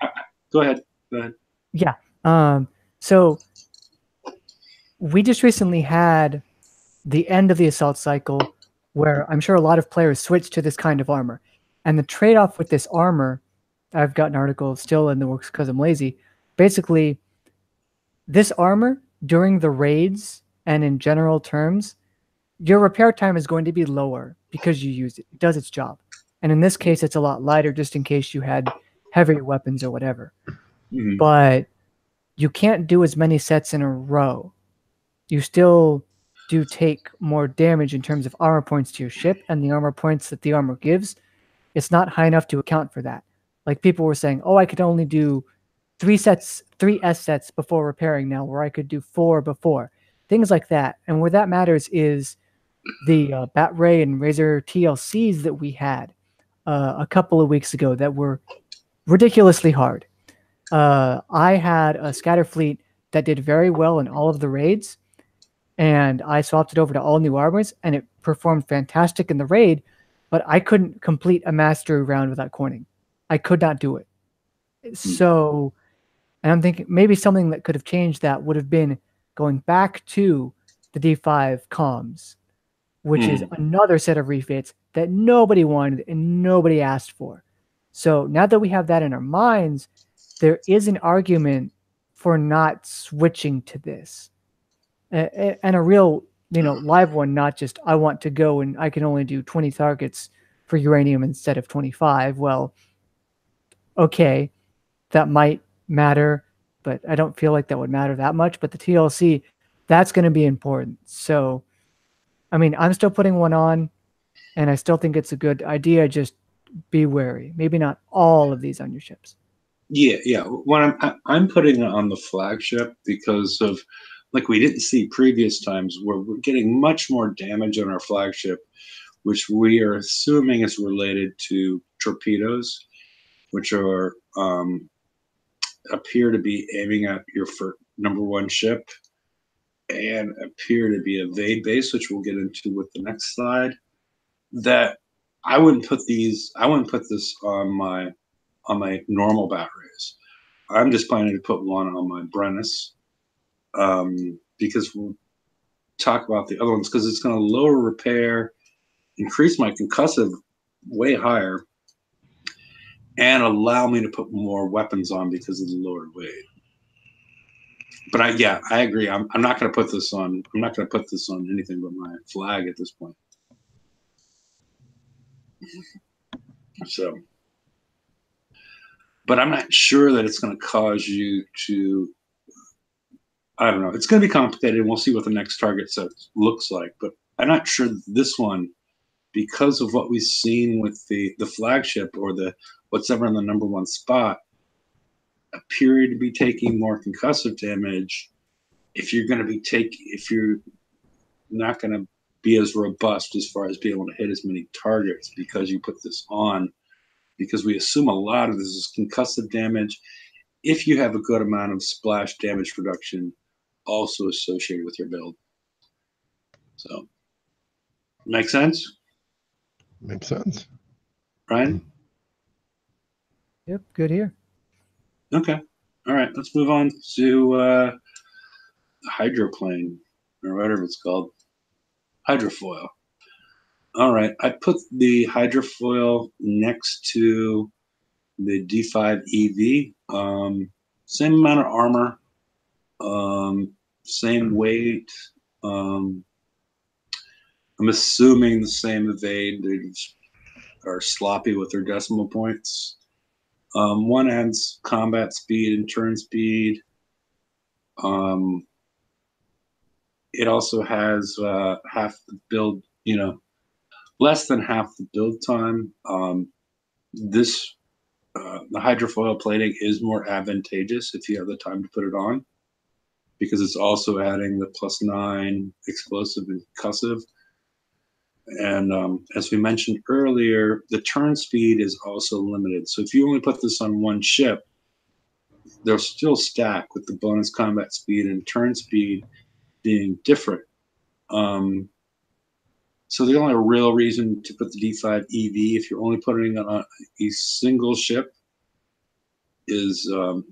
Go ahead. Go ahead. Yeah. So we just recently had the end of the assault cycle where I'm sure a lot of players switched to this kind of armor. And the trade-off with this armor, I've got an article still in the works because I'm lazy. Basically, this armor during the raids and in general terms, your repair time is going to be lower because you use it. It does its job. And in this case, it's a lot lighter just in case you had heavier weapons or whatever. Mhm. But you can't do as many sets in a row. You still do take more damage in terms of armor points to your ship, and the armor points that the armor gives, it's not high enough to account for that. Like people were saying, oh, I could only do 3 S sets before repairing now, where I could do 4 before. Things like that. And where that matters is the Bat Ray and Razor TLCs that we had a couple of weeks ago that were ridiculously hard. I had a scatter fleet that did very well in all of the raids, and I swapped it over to all new armors, and it performed fantastic in the raid, but I couldn't complete a mastery round without coining. I could not do it. So, and I'm thinking maybe something that could have changed that would have been going back to the D5 comms, which is another set of refits that nobody wanted and nobody asked for. So now that we have that in our minds, there is an argument for not switching to this. And a real, live one, not just I want to go and I can only do 20 targets for uranium instead of 25. Well, okay, that might matter, but I don't feel like that would matter that much. But the TLC, that's going to be important. So, I mean, I'm still putting one on, and I still think it's a good idea. Just be wary. Maybe not all of these on your ships. Yeah. When I'm putting it on the flagship because of, like, we didn't see previous times where we're getting much more damage on our flagship, which we are assuming is related to torpedoes, which are appear to be aiming at your number one ship and appear to be evade base, which we'll get into with the next slide. That I wouldn't put this on my normal batteries. I'm just planning to put one on my Brennus because we'll talk about the other ones because it's going to lower repair, increase my concussive way higher, and allow me to put more weapons on because of the lower weight. But I agree. I'm not going to put this on. I'm not going to put this on anything but my flag at this point. So, but I'm not sure that it's going to cause you to. I don't know. It's going to be complicated, and we'll see what the next target set looks like. But I'm not sure that this one, because of what we've seen with the flagship or the what's ever in the number one spot, appear to be taking more concussive damage. If you're not going to be as robust as far as being able to hit as many targets because you put this on, because we assume a lot of this is concussive damage. If you have a good amount of splash damage reduction also associated with your build. So, make sense? Makes sense. Ryan? Yep, good here. Okay. All right, let's move on to hydroplane, or whatever it's called. Hydrofoil. All right, I put the hydrofoil next to the D5 EV. Same amount of armor, same weight. I'm assuming the same evade. They are sloppy with their decimal points. One adds combat speed and turn speed. It also has half the build, less than half the build time. The hydrofoil plating is more advantageous if you have the time to put it on, because it's also adding the +9 explosive and concussive. And as we mentioned earlier, the turn speed is also limited. So if you only put this on one ship, they'll still stack with the bonus combat speed and turn speed being different. So the only real reason to put the D5 EV, if you're only putting it on a single ship, is the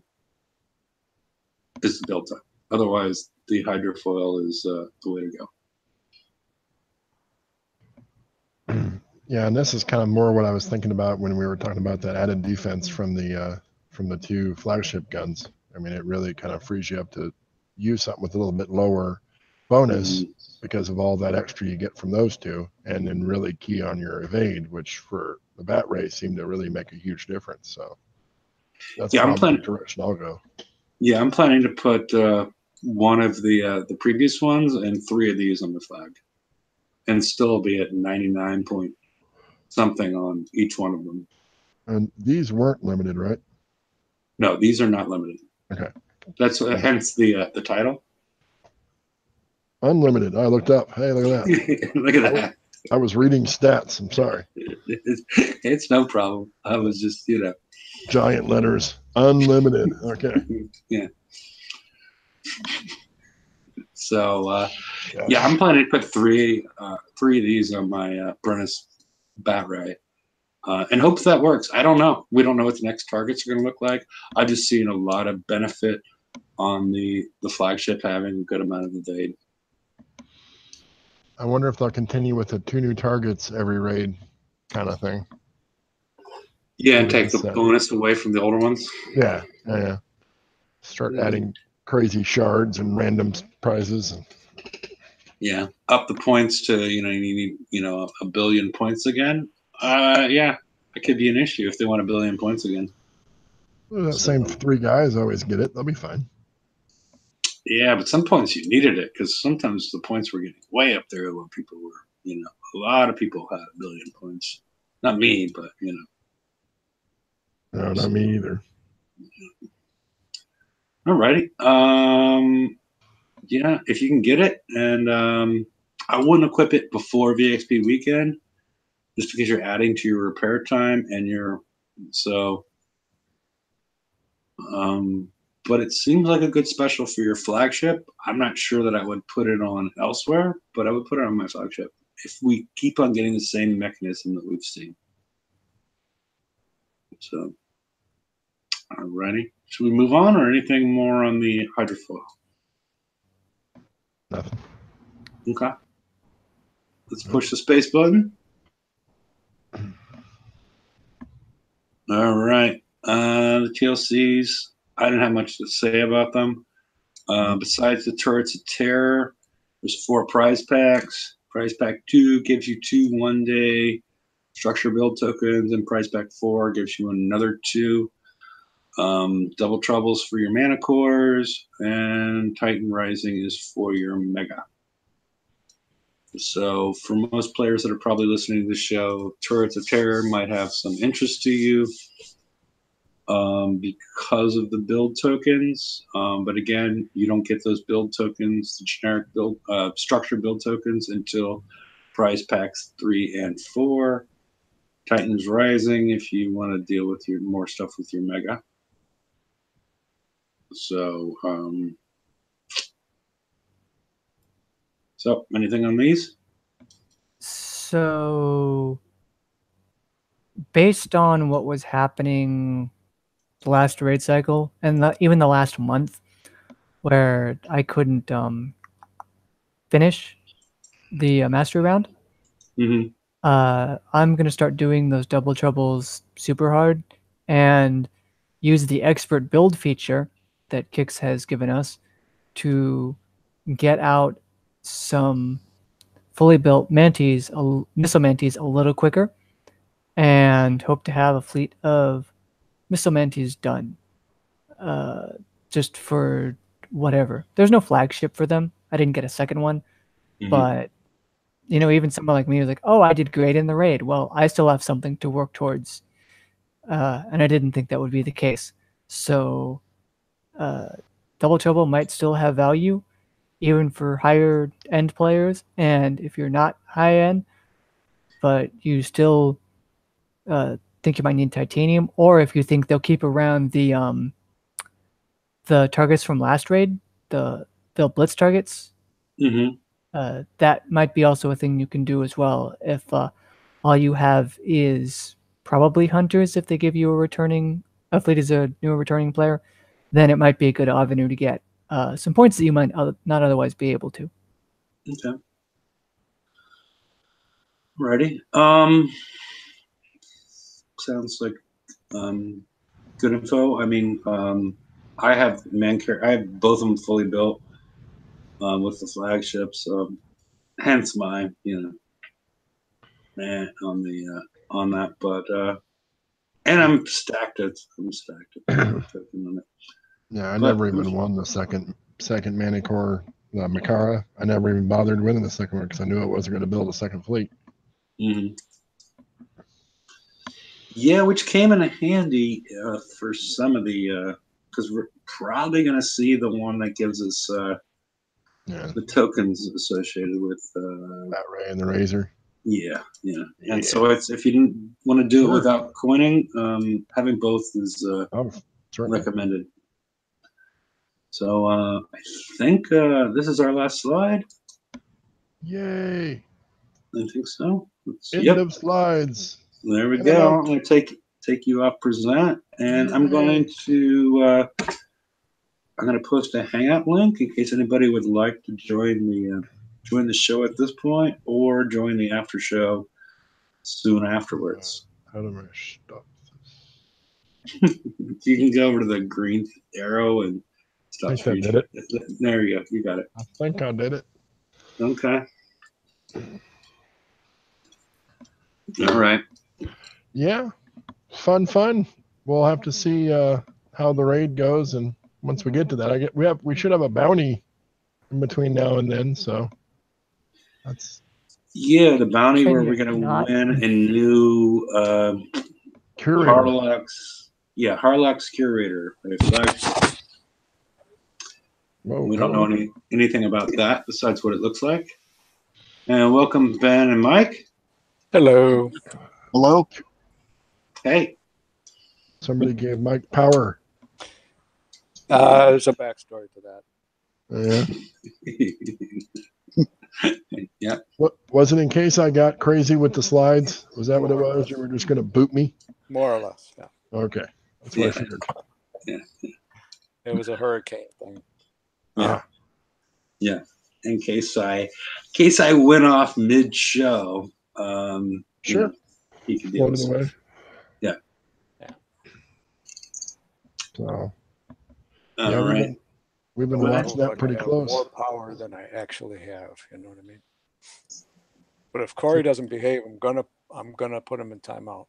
build time. Otherwise, the hydrofoil is the way to go. Yeah, and this is kind of more what I was thinking about when we were talking about that added defense from the 2 flagship guns. I mean, it really kind of frees you up to use something with a little bit lower bonus because of all that extra you get from those 2, and then really key on your evade, which for the bat race seemed to really make a huge difference. So that's probably the direction I'll go. Yeah, I'm planning to put one of the previous ones and 3 of these on the flag, and still be at 99 point something on each one of them. And these weren't limited, right? No, these are not limited. Okay. That's hence the title. Unlimited. I looked up. Hey, look at that. Look at that. I was reading stats. I'm sorry. It's no problem. I was just, giant letters. Unlimited. Okay. Yeah. So, yeah, I'm planning to put three of these on my Brennus bat ray, and hope that works. I don't know. We don't know what the next targets are going to look like. I've just seen a lot of benefit on the flagship having a good amount of evade. I wonder if they'll continue with the 2 new targets every raid kind of thing. Yeah, and take the bonus away from the older ones. Yeah. Start adding crazy shards and random prizes. Yeah, up the points to you need 1 billion points again. Yeah, it could be an issue if they want 1 billion points again. Well, that same 3 guys always get it. They'll be fine. Yeah, but some points you needed it because sometimes the points were getting way up there when people were, a lot of people had 1 billion points. Not me, but No, not me either. Alrighty. Yeah, if you can get it, and I wouldn't equip it before VXP weekend, just because you're adding to your repair time and but it seems like a good special for your flagship. I'm not sure that I would put it on elsewhere, but I would put it on my flagship if we keep on getting the same mechanism that we've seen. So, alrighty. Should we move on, or anything more on the hydrofoil? Nothing. Okay. Let's push the space button. All right. The TLCs, I didn't have much to say about them. Besides the Turrets of Terror, there's 4 prize packs. Prize pack 2 gives you 2 one-day structure build tokens, and prize pack 4 gives you another 2. Double Troubles for your mana cores, and Titan Rising is for your mega. So for most players that are probably listening to the show, Turrets of Terror might have some interest to you because of the build tokens. But again, you don't get those build tokens, the generic build structure build tokens, until prize packs 3 and 4. Titans Rising if you want to deal with your more stuff with your mega. So anything on these? So based on what was happening the last raid cycle and even the last month, where I couldn't finish the mastery round, I'm gonna start doing those double troubles super hard and use the expert build feature that Kix has given us to get out some fully built missile manties a little quicker, and hope to have a fleet of missile manties done. Just for whatever. There's no flagship for them. I didn't get a second one, but even someone like me was like, "Oh, I did great in the raid." Well, I still have something to work towards, and I didn't think that would be the case. So, Double Trouble might still have value, even for higher end players. And if you're not high end, but you still think you might need titanium, or if you think they'll keep around the targets from last raid, the blitz targets, that might be also a thing you can do as well. If all you have is probably hunters, if they give you a fleet is a new returning player, then it might be a good avenue to get some points that you might not otherwise be able to. Okay. Ready. Sounds like good info. I mean, I have I have both of them fully built with the flagships. Hence my, on that. But and I'm stacked. I'm stacked. Yeah, I never even won the second Manicore, Makara. I never even bothered winning the second one because I knew I wasn't going to build a second fleet. Mm-hmm. Yeah, which came in handy for some of the because we're probably going to see the one that gives us the tokens associated with that Ray and the Razor. Yeah. And so it's if you didn't want to do it without coining, having both is recommended. So I think this is our last slide. Yay! I think so. End of slides. There we go. I'm going to take you off present, and I'm going to post a Hangout link in case anybody would like to join the show at this point or join the after show soon afterwards. How do I stop this? You can go over to the green arrow and stop. I think I did it. There you go. You got it. I think I did it. Okay. All right. Yeah. Fun. We'll have to see how the raid goes, and once we get to that, we should have a bounty in between now and then. So that's the bounty where we're going to win a new curator. Harlock's curator. We don't know anything about that besides what it looks like. And welcome Ben and Mike. Hello. Hello. Hey. Somebody gave Mike power. There's a backstory to that. Yeah. Yeah. What was it? In case I got crazy with the slides, was that what it was? You were just going to boot me? More or less. Yeah. Okay, that's what I figured. Yeah. It was a hurricane thing. Yeah. In case I went off mid-show, sure. He could deal with it. Yeah. So. All right. We've been watching that pretty close. More power than I actually have. You know what I mean? But if Corey doesn't behave, I'm gonna put him in timeout.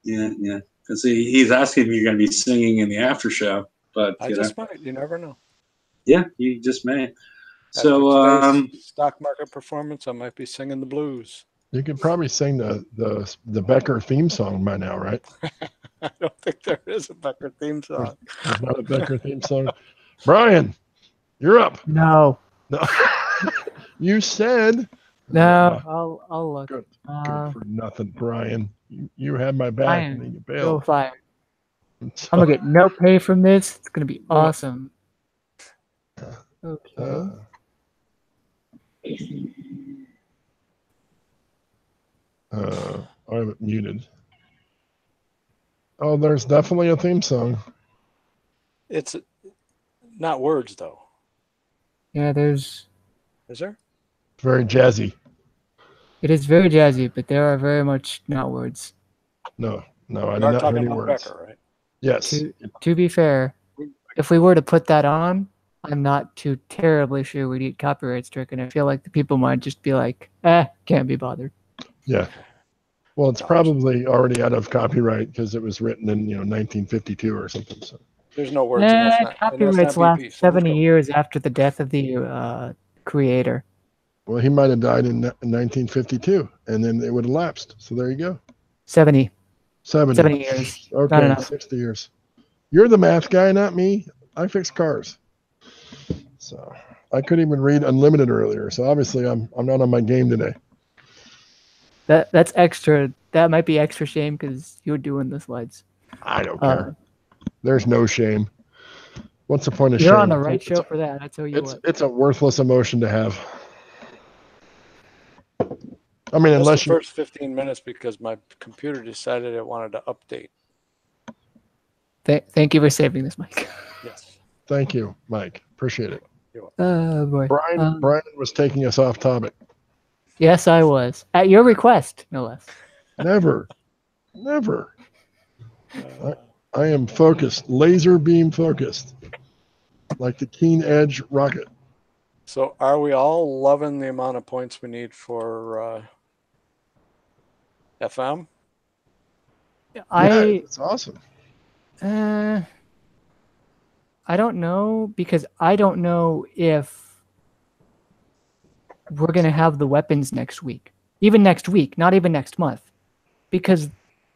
Yeah. Because he's asking if you're going to be singing in the after show, but I just might. You never know. Yeah, you just may. After so stock market performance, I might be singing the blues. You could probably sing the Becker theme song by now, right? I don't think there is a Becker theme song. There's not a Becker theme song. Brian, you're up. No. You said. No, I'll look. Good for nothing, Brian. You had my back and then you bailed. Go fire. I'm gonna get no pay from this. It's gonna be awesome. Okay. I have it muted. Oh, there's definitely a theme song. It's not words though. Yeah, there's. Is there? It's very jazzy. It is very jazzy, but there are very much not words. No, I did not hear any words. Becker, right? Yes. To be fair, if we were to put that on, I'm not too terribly sure we'd get copyright stricken. I feel like the people might just be like, can't be bothered. Yeah. Well, it's probably already out of copyright because it was written in 1952 or something. So there's no words. Copyrights last 70 years after the death of the creator. Well, he might have died in 1952, and then it would have lapsed. So there you go. 70 years. Okay, not enough. 60 years. You're the math guy, not me. I fix cars. So I couldn't even read unlimited earlier. So obviously I'm not on my game today. That's extra. That might be extra shame because you're doing the slides. I don't care. There's no shame. What's the point of shame? You're on the right show for that. I tell you what. It's a worthless emotion to have. I mean, Just unless the you, first 15 minutes because my computer decided it wanted to update. Thank you for saving this, Mike. Yes. thank you, Mike. Appreciate it. Oh boy. Brian was taking us off topic. Yes, I was at your request, no less. Never. I am focused, laser beam focused, like the Keen Edge rocket. So are we all loving the amount of points we need for FM? It's awesome. I don't know because I don't know if we're gonna have the weapons next week, even next week, not even next month, because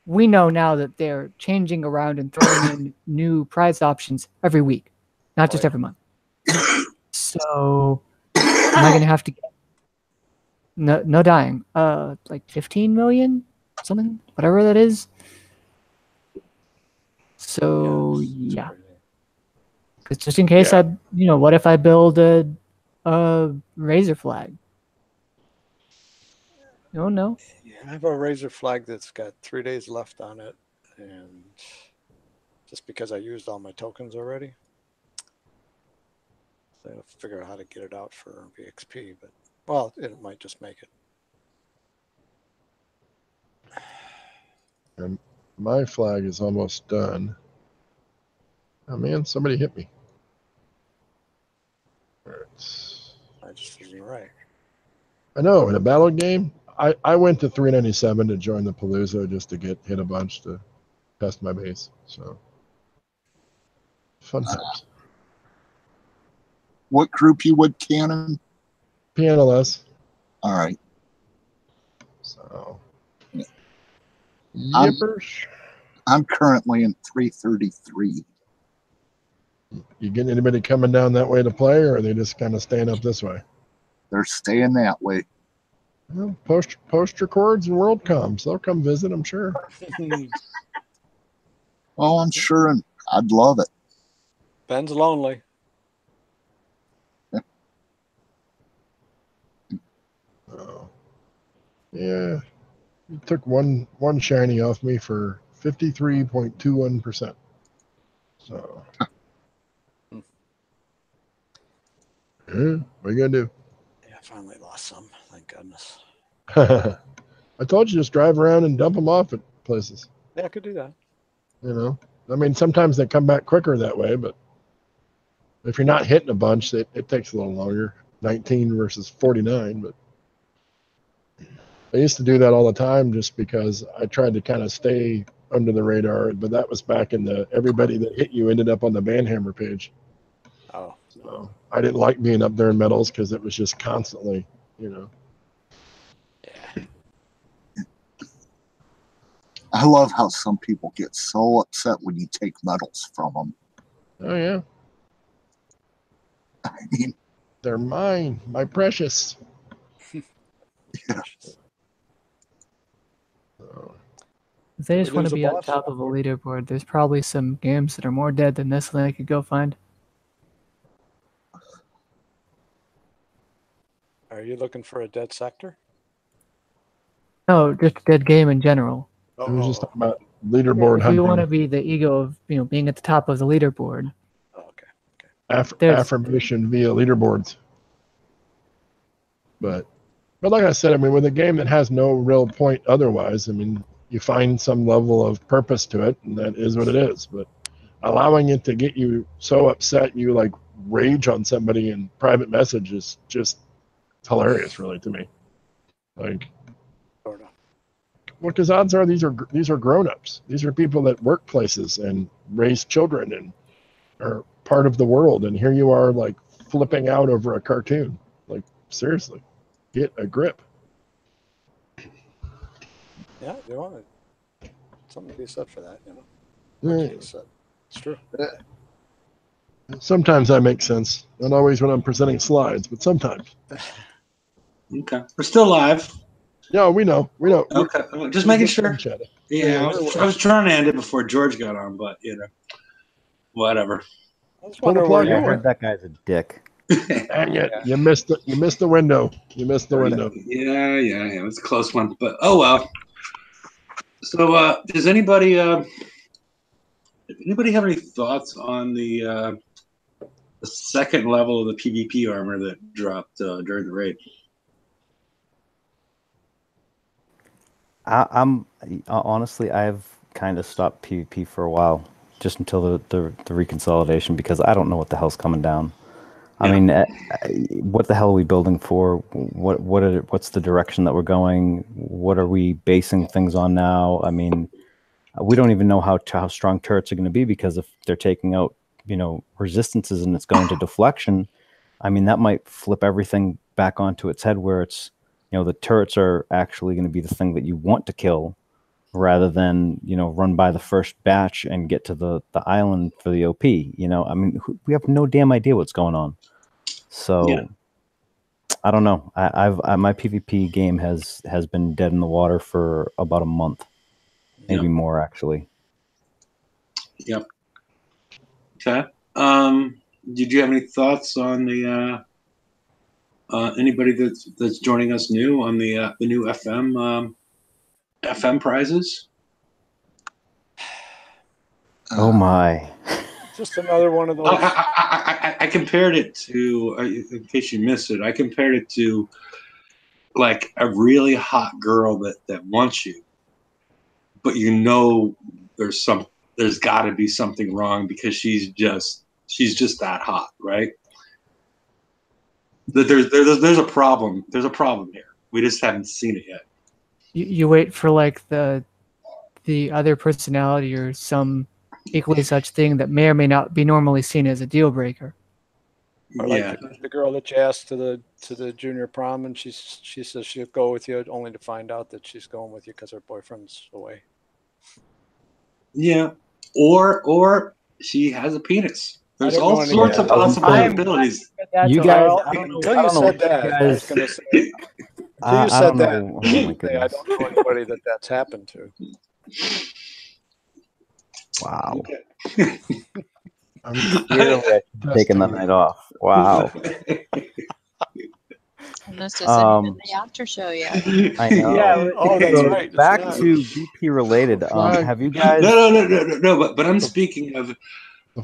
we know now that they're changing around and throwing in new prize options every week, not just every month. So am I gonna have to get no dying? Like 15 million, something, whatever that is. So yeah, because just in case what if I build a razor flag? No. Yeah, I have a razor flag that's got 3 days left on it, and just because I used all my tokens already, so I'll figure out how to get it out for VXP. But well, it might just make it. And my flag is almost done. Oh man, somebody hit me. All right. I just isn't right. I know, in a battle game, I went to 397 to join the Palooza just to get hit a bunch to test my base. So fun times. What group you with, Cannon? PNLS. All right. So I'm- yippers. I'm currently in 333. You getting anybody coming down that way to play, or are they just kind of staying up this way? They're staying that way. Well, post your chords and WorldComs. They'll come visit, I'm sure. Oh, I'm sure, and I'd love it. Ben's lonely. Oh. Yeah. You took one shiny off me for 53.21%. So yeah, what are you gonna do? Yeah, I finally lost some. Thank goodness. I told you, just drive around and dump them off at places. Yeah, I could do that. You know, I mean, sometimes they come back quicker that way, but if you're not hitting a bunch, it takes a little longer. 19 versus 49, but I used to do that all the time just because I tried to kind of stay under the radar, but that was back in the everybody that hit you ended up on the Banhammer page. Oh, So I didn't like being up there in medals because it was just constantly, you know. yeah. I love how some people get so upset when you take medals from them. Oh yeah, I mean, they're mine, my precious. yeah. So, If they just We want lose to a be on boss? top of a leaderboard, there's probably some games that are more dead than this that I could go find. Are you looking for a dead sector? No, just a dead game in general. I was just Oh, talking about leaderboard If we want to hunting, be the ego of being at the top of the leaderboard, okay. there's- affirmation via leaderboards. But like I said, I mean, with a game that has no real point otherwise, I mean, you find some level of purpose to it, and that is what it is. But allowing it to get you so upset you like rage on somebody in private message is just hilarious, really, to me. Like, Sort of. well, because odds are these are grown-ups. These are people that work places and raise children and are part of the world, and here you are like flipping out over a cartoon. Like, seriously, get a grip. Yeah, you want it. Something to be said for that, you know. Yeah. What you just said. It's true. Sometimes that makes sense. Not always when I'm presenting slides, but sometimes. Okay, we're still live. Yeah, we know. Okay, just making sure. Chatting. Yeah, I was trying to end it before George got on, but whatever. I was Pull the wondering plug. where Yeah, I you heard were. that guy's a dick. Dang it! You missed it. You missed the window. You missed the window. Yeah. It's a close one, but oh well. So, does anybody have any thoughts on the second level of the PvP armor that dropped during the raid? I'm honestly, I've kind of stopped PvP for a while, just until the reconsolidation, because I don't know what the hell's coming down. I mean, what the hell are we building for? What's the direction that we're going? What are we basing things on now? I mean, we don't even know how strong turrets are going to be, because if they're taking out, resistances and it's going to deflection, I mean, that might flip everything back onto its head, where it's, the turrets are actually going to be the thing that you want to kill, rather than, run by the first batch and get to the island for the OP. I mean, we have no damn idea what's going on. So I don't know. My PvP game has been dead in the water for about a month, maybe more actually. Yep. Okay. Did you have any thoughts on the anybody that's joining us new on the new FM prizes? Oh my! Just another one of those. I compared it to, in case you missed it, I compared it to like a really hot girl that wants you, but there's got to be something wrong, because she's just that hot, right? There's a problem. There's a problem here. We just haven't seen it yet. You wait for like the other personality or some equally such thing that may or may not be normally seen as a deal breaker. Or like the girl that you asked to the junior prom, and she says she'll go with you, only to find out that she's going with you because her boyfriend's away. Yeah, or she has a penis. There's all sorts of possibilities. You guys, until you said that, I was going to say. Until you said that, oh my goodness. I don't know anybody that's happened to. Wow. Okay. Really taking the night off. Wow. And this isn't even the after show yet. I know. Yeah. Oh, that's right. Back to BP related. Have you guys? No. But I'm speaking of.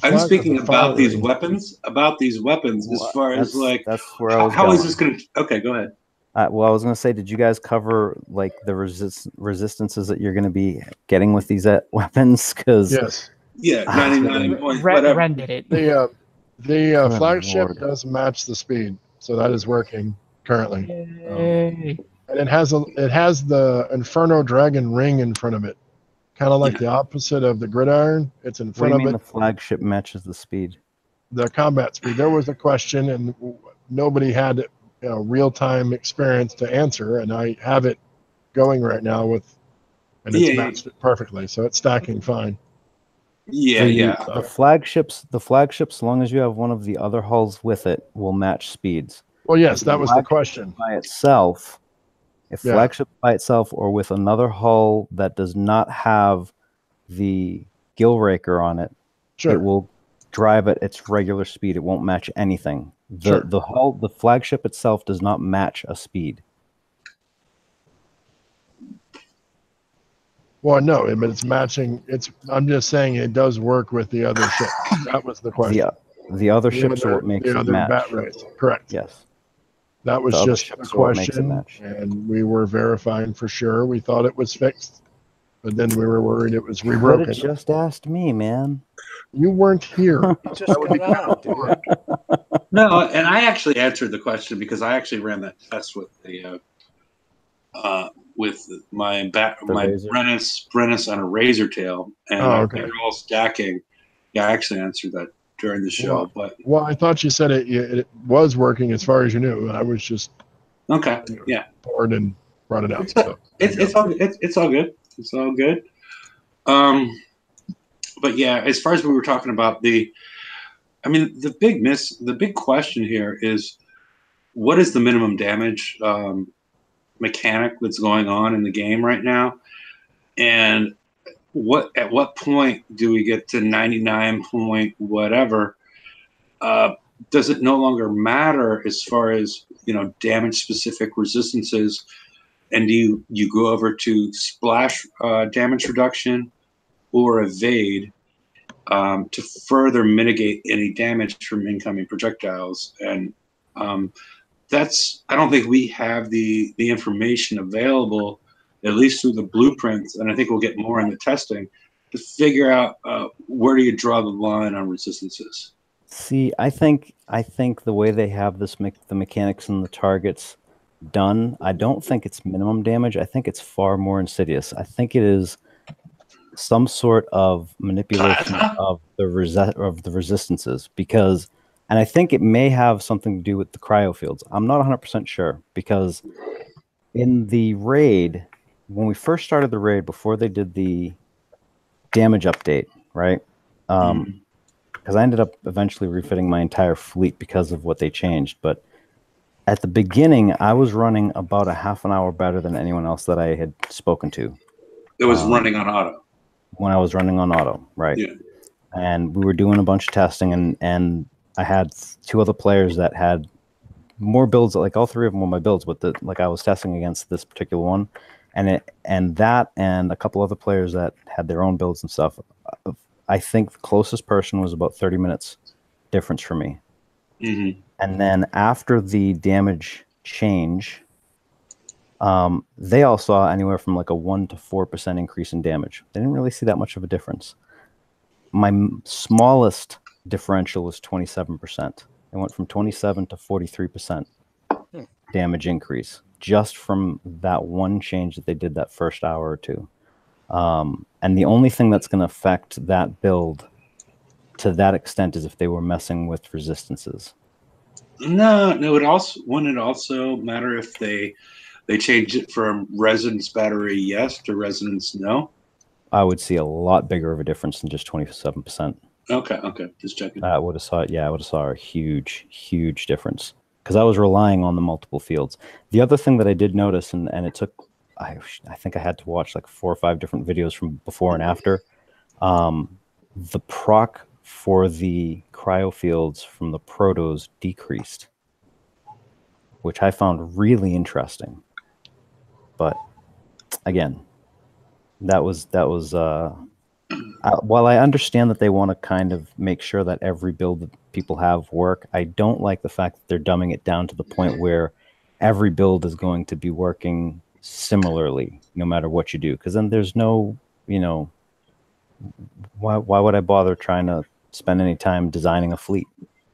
I'm speaking about these weapons. As far as like, that's where I was. How is this going to? Okay, go ahead. Well, I was going to say, did you guys cover like the resistances that you're going to be getting with these weapons? Because yes. Yeah, 99 points. Ren did it. The flagship does match the speed, so that is working currently. And it has the Inferno Dragon ring in front of it, kind of like the opposite of the Gridiron. It's in front of it. The flagship matches the speed. The combat speed. There was a question, and nobody had real-time experience to answer, and I have it going right now and it's matched it perfectly, so it's stacking fine. The flagships, as long as you have one of the other hulls with it, will match speeds. Well, yes, that was the question. By itself, flagship by itself or with another hull that does not have the gill raker on it, it will drive at its regular speed. It won't match anything. The flagship itself does not match a speed. Well, no, but it's matching. I'm just saying it does work with the other ships. That was the question. The other ships are what makes it match. Bat race. Correct. Yes. That was just a question, and we were verifying for sure. We thought it was fixed, but then we were worried it was rebroken. You could have just asked me, man. You weren't here. No, and I actually answered the question because I actually ran that test with the with my Brennus on a razor tail, and they're all stacking. Yeah, I actually answered that during the show. Well, I thought you said it was working as far as you knew. I was just bored and brought it out. It's all good. It's all good. But yeah, as far as we were talking about the big question here is, what is the minimum damage mechanic that's going on in the game right now, and at what point do we get to 99 point whatever does it no longer matter as far as, damage specific resistances? And do you go over to splash damage reduction or evade to further mitigate any damage from incoming projectiles? And I don't think we have the information available, at least through the blueprints, and I think we'll get more in the testing, to figure out where do you draw the line on resistances. See, I think the way they have the mechanics and the targets done, I don't think it's minimum damage. I think it's far more insidious. I think it is some sort of manipulation of the resistances, because, and I think it may have something to do with the cryo fields. I'm not 100% sure, because in the raid, when we first started the raid, before they did the damage update, right? Because I ended up eventually refitting my entire fleet because of what they changed. But at the beginning, I was running about a half an hour better than anyone else that I had spoken to. It was running on auto. When I was running on auto, right? Yeah. And we were doing a bunch of testing, and I had 2 other players that had more builds. Like all 3 of them were my builds, but I was testing against this particular one, and a couple other players that had their own builds and stuff. I think the closest person was about 30 minutes difference for me. Mm-hmm. And then after the damage change, they all saw anywhere from like a 1 to 4% increase in damage. They didn't really see that much of a difference. My smallest differential was 27%. It went from 27 to 43% damage increase just from that one change that they did that first hour or 2. And the only thing that's going to affect that build to that extent is if they were messing with resistances. No, wouldn't it also matter if they changed it from resonance battery yes to resonance no? I would see a lot bigger of a difference than just 27%. Okay, just checking. I would have saw a huge difference, because I was relying on the multiple fields. The other thing that I did notice, and it took, I think I had to watch like 4 or 5 different videos from before and after, the proc for the cryo fields from the protos decreased, which I found really interesting. But again, that was while I understand that they want to kind of make sure that every build that people have work, I don't like the fact that they're dumbing it down to the point where every build is going to be working similarly no matter what you do, because then there's no, why would I bother trying to spend any time designing a fleet?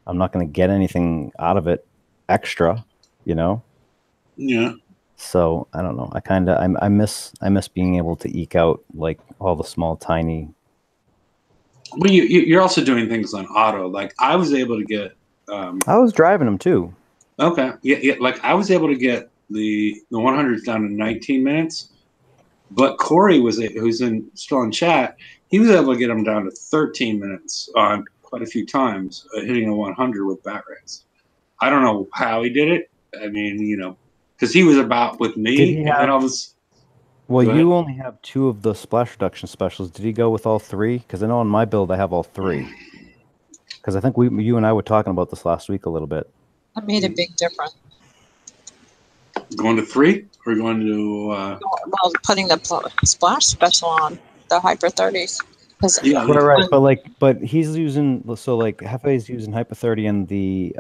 I'm not going to get anything out of it extra, Yeah. So I don't know. I miss being able to eke out like all the small tiny. Well, you're also doing things on auto. Like I was able to get. I was driving them too. Okay. Yeah. Like I was able to get the 100s down to 19 minutes, but Corey who's still in chat. He was able to get them down to 13 minutes on quite a few times, hitting a 100 with bat rates. I don't know how he did it. I mean, because he was about with me, and then all this. Well, you only have 2 of the splash reduction specials. Did he go with all 3? Because I know on my build I have all 3. Because I think you and I were talking about this last week a little bit. That made a big difference. Going to 3 or going to? Well, putting the splash special on the Hyper 30s. Yeah, right. But he's using, so like Hefe's using Hyper 30 and the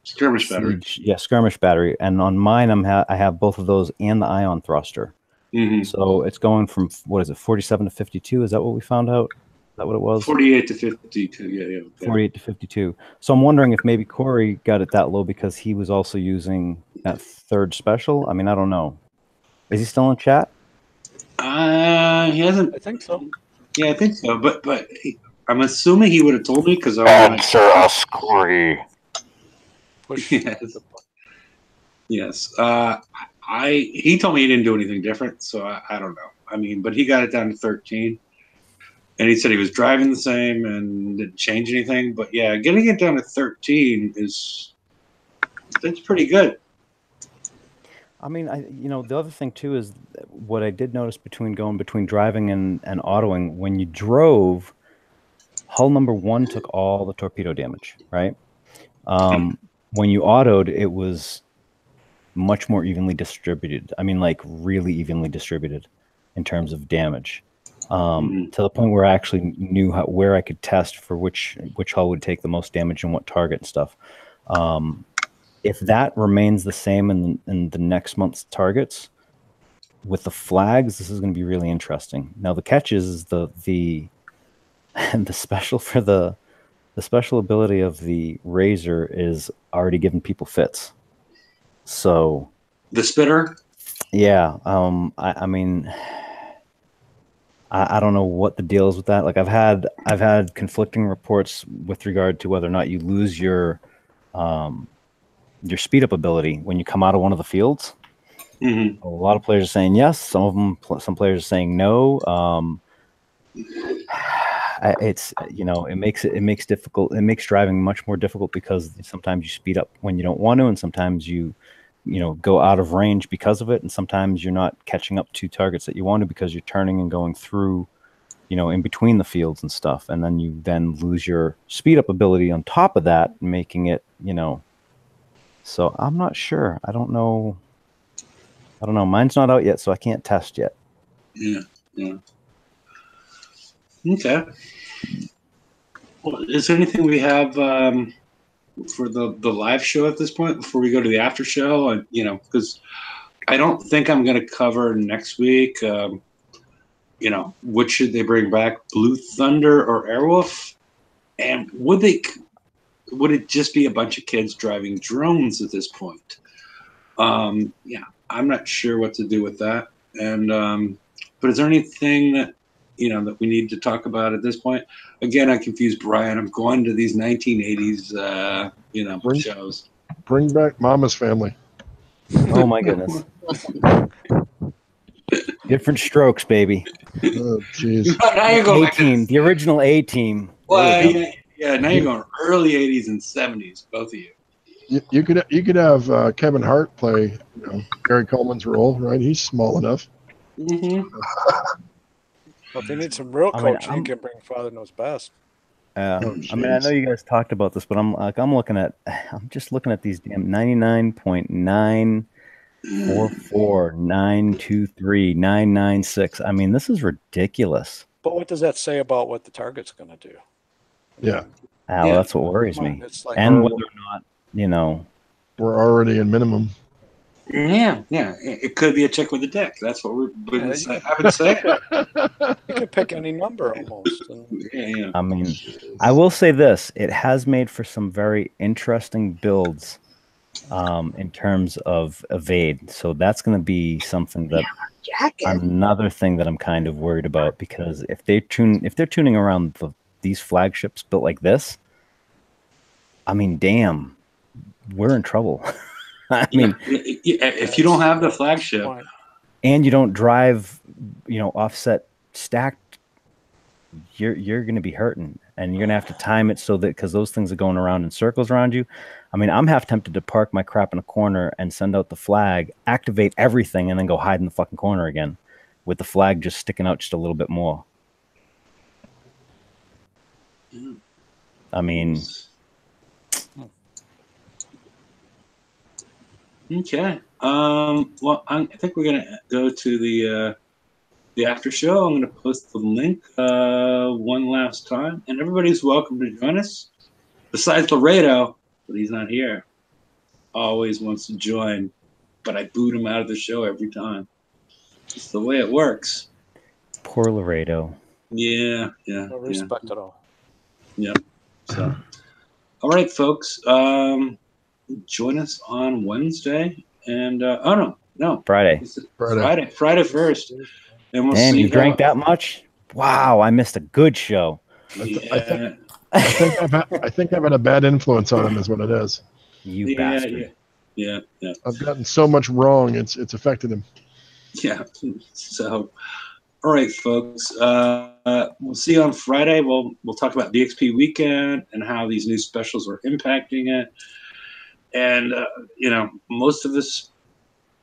skirmish battery. Yeah, skirmish battery. And on mine, I have both of those and the ion thruster. Mm-hmm. So it's going from, what is it, 47 to 52? Is that what we found out? Is that what it was? 48 to 52. Yeah. 48 to 52. So I'm wondering if maybe Corey got it that low because he was also using that 3rd special. I mean, I don't know. Is he still in chat? He hasn't. I think so. Yeah, I think so. But I'm assuming he would have told me because Answer us, Corey. Yes. He told me he didn't do anything different, so I don't know. I mean, but he got it down to 13, and he said he was driving the same and didn't change anything. But yeah, getting it down to 13 that's pretty good. I mean, the other thing too is what I did notice between driving and autoing. When you drove, hull number 1 took all the torpedo damage, right? When you autoed, it was much more evenly distributed. I mean, like really evenly distributed in terms of damage. To the point where I actually knew where I could test for which hull would take the most damage and what target and stuff. If that remains the same in the next month's targets with the flags, this is going to be really interesting. Now the catch is the special for the special ability of the Razor is already giving people fits. So the spitter. Yeah. I mean, I don't know what the deal is with that. Like I've had conflicting reports with regard to whether or not you lose your speed up ability when you come out of one of the fields. A lot of players are saying yes. Some players are saying no. It's it makes driving much more difficult because sometimes you speed up when you don't want to, and sometimes you go out of range because of it, and sometimes you're not catching up to targets that you want to because you're turning and going through, in between the fields and stuff, and then you lose your speed up ability on top of that, making it, So I'm not sure. I don't know. Mine's not out yet, so I can't test yet. Yeah. Okay. Well, is there anything we have for the live show at this point before we go to the after show? And because I don't think I'm going to cover next week. What should they bring back, Blue Thunder or Airwolf? And would it just be a bunch of kids driving drones at this point? I'm not sure what to do with that. And but is there anything that that we need to talk about at this point? Again, I confused Brian. I'm going to these 1980s shows. Bring back Mama's Family. Oh my goodness. Different strokes, baby. Oh jeez. Now you're going A-team, the original A-team. Well, yeah, now you're going early 80s and 70s, both of you. You could have Kevin Hart play Gary Coleman's role, right? He's small enough. Well, if you need some real coaching, you can bring Father Knows Best. I mean, I know you guys talked about this, but I'm just looking at these damn 99.944.923.996. I mean, this is ridiculous. But what does that say about what the target's going to do? Yeah. Well, that's what worries me. It's like, and whether or not, we're already in minimum. Yeah. It could be a chick with a dick. That's what I've been saying. You could pick any number almost. Yeah. I mean, I will say this: it has made for some very interesting builds in terms of evade. So that's going to be something that another thing that I'm kind of worried about, because if they're tuning around these flagships built like this, I mean, damn, we're in trouble. I mean, if you don't have the flagship and you don't drive, offset stacked, you're going to be hurting, and you're going to have to time it so that, because those things are going around in circles around you. I mean, I'm half tempted to park my crap in a corner and send out the flag, activate everything, and then go hide in the fucking corner again with the flag just sticking out just a little bit more. I mean, okay. Well, I think we're gonna go to the after show. I'm gonna post the link one last time, and everybody's welcome to join us. Besides Laredo, but he's not here. Always wants to join, but I boot him out of the show every time. It's the way it works. Poor Laredo. Yeah. No respect at all. Yeah. So, all right, folks. Join us on Wednesday and Friday. Friday first. And we'll Damn, see. you drank that much? Wow, I missed a good show. Yeah. I think I've had a bad influence on him, is what it is. You bastard. Yeah. I've gotten so much wrong, it's affected him. Yeah. So, all right, folks. We'll see you on Friday. We'll talk about VXP weekend and how these new specials are impacting it. And most of us,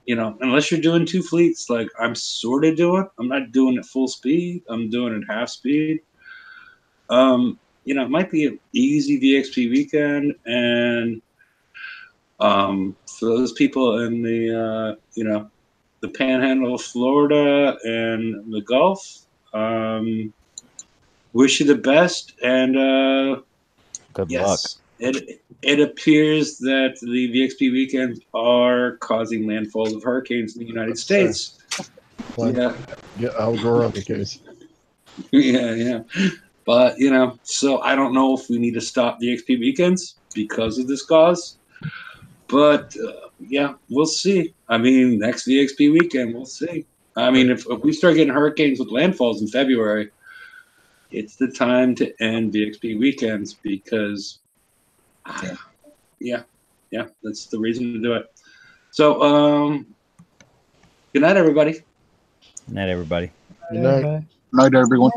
unless you're doing two fleets, like I'm sort of doing, I'm not doing it full speed. I'm doing it half speed. it might be an easy VXP weekend, and for those people in the the Panhandle of Florida and the Gulf, wish you the best, and Good yes, luck. it appears that the VXP weekends are causing landfalls of hurricanes in the United States. Like, Yeah, get Al Gore on the case. yeah. But so I don't know if we need to stop VXP weekends because of this cause. But yeah, we'll see. I mean, next VXP weekend, we'll see. I mean, if we start getting hurricanes with landfalls in February, it's the time to end VXP weekends because, yeah, that's the reason to do it. So, good night, everybody. Good night, everybody. Good night. Bye. Night, everyone.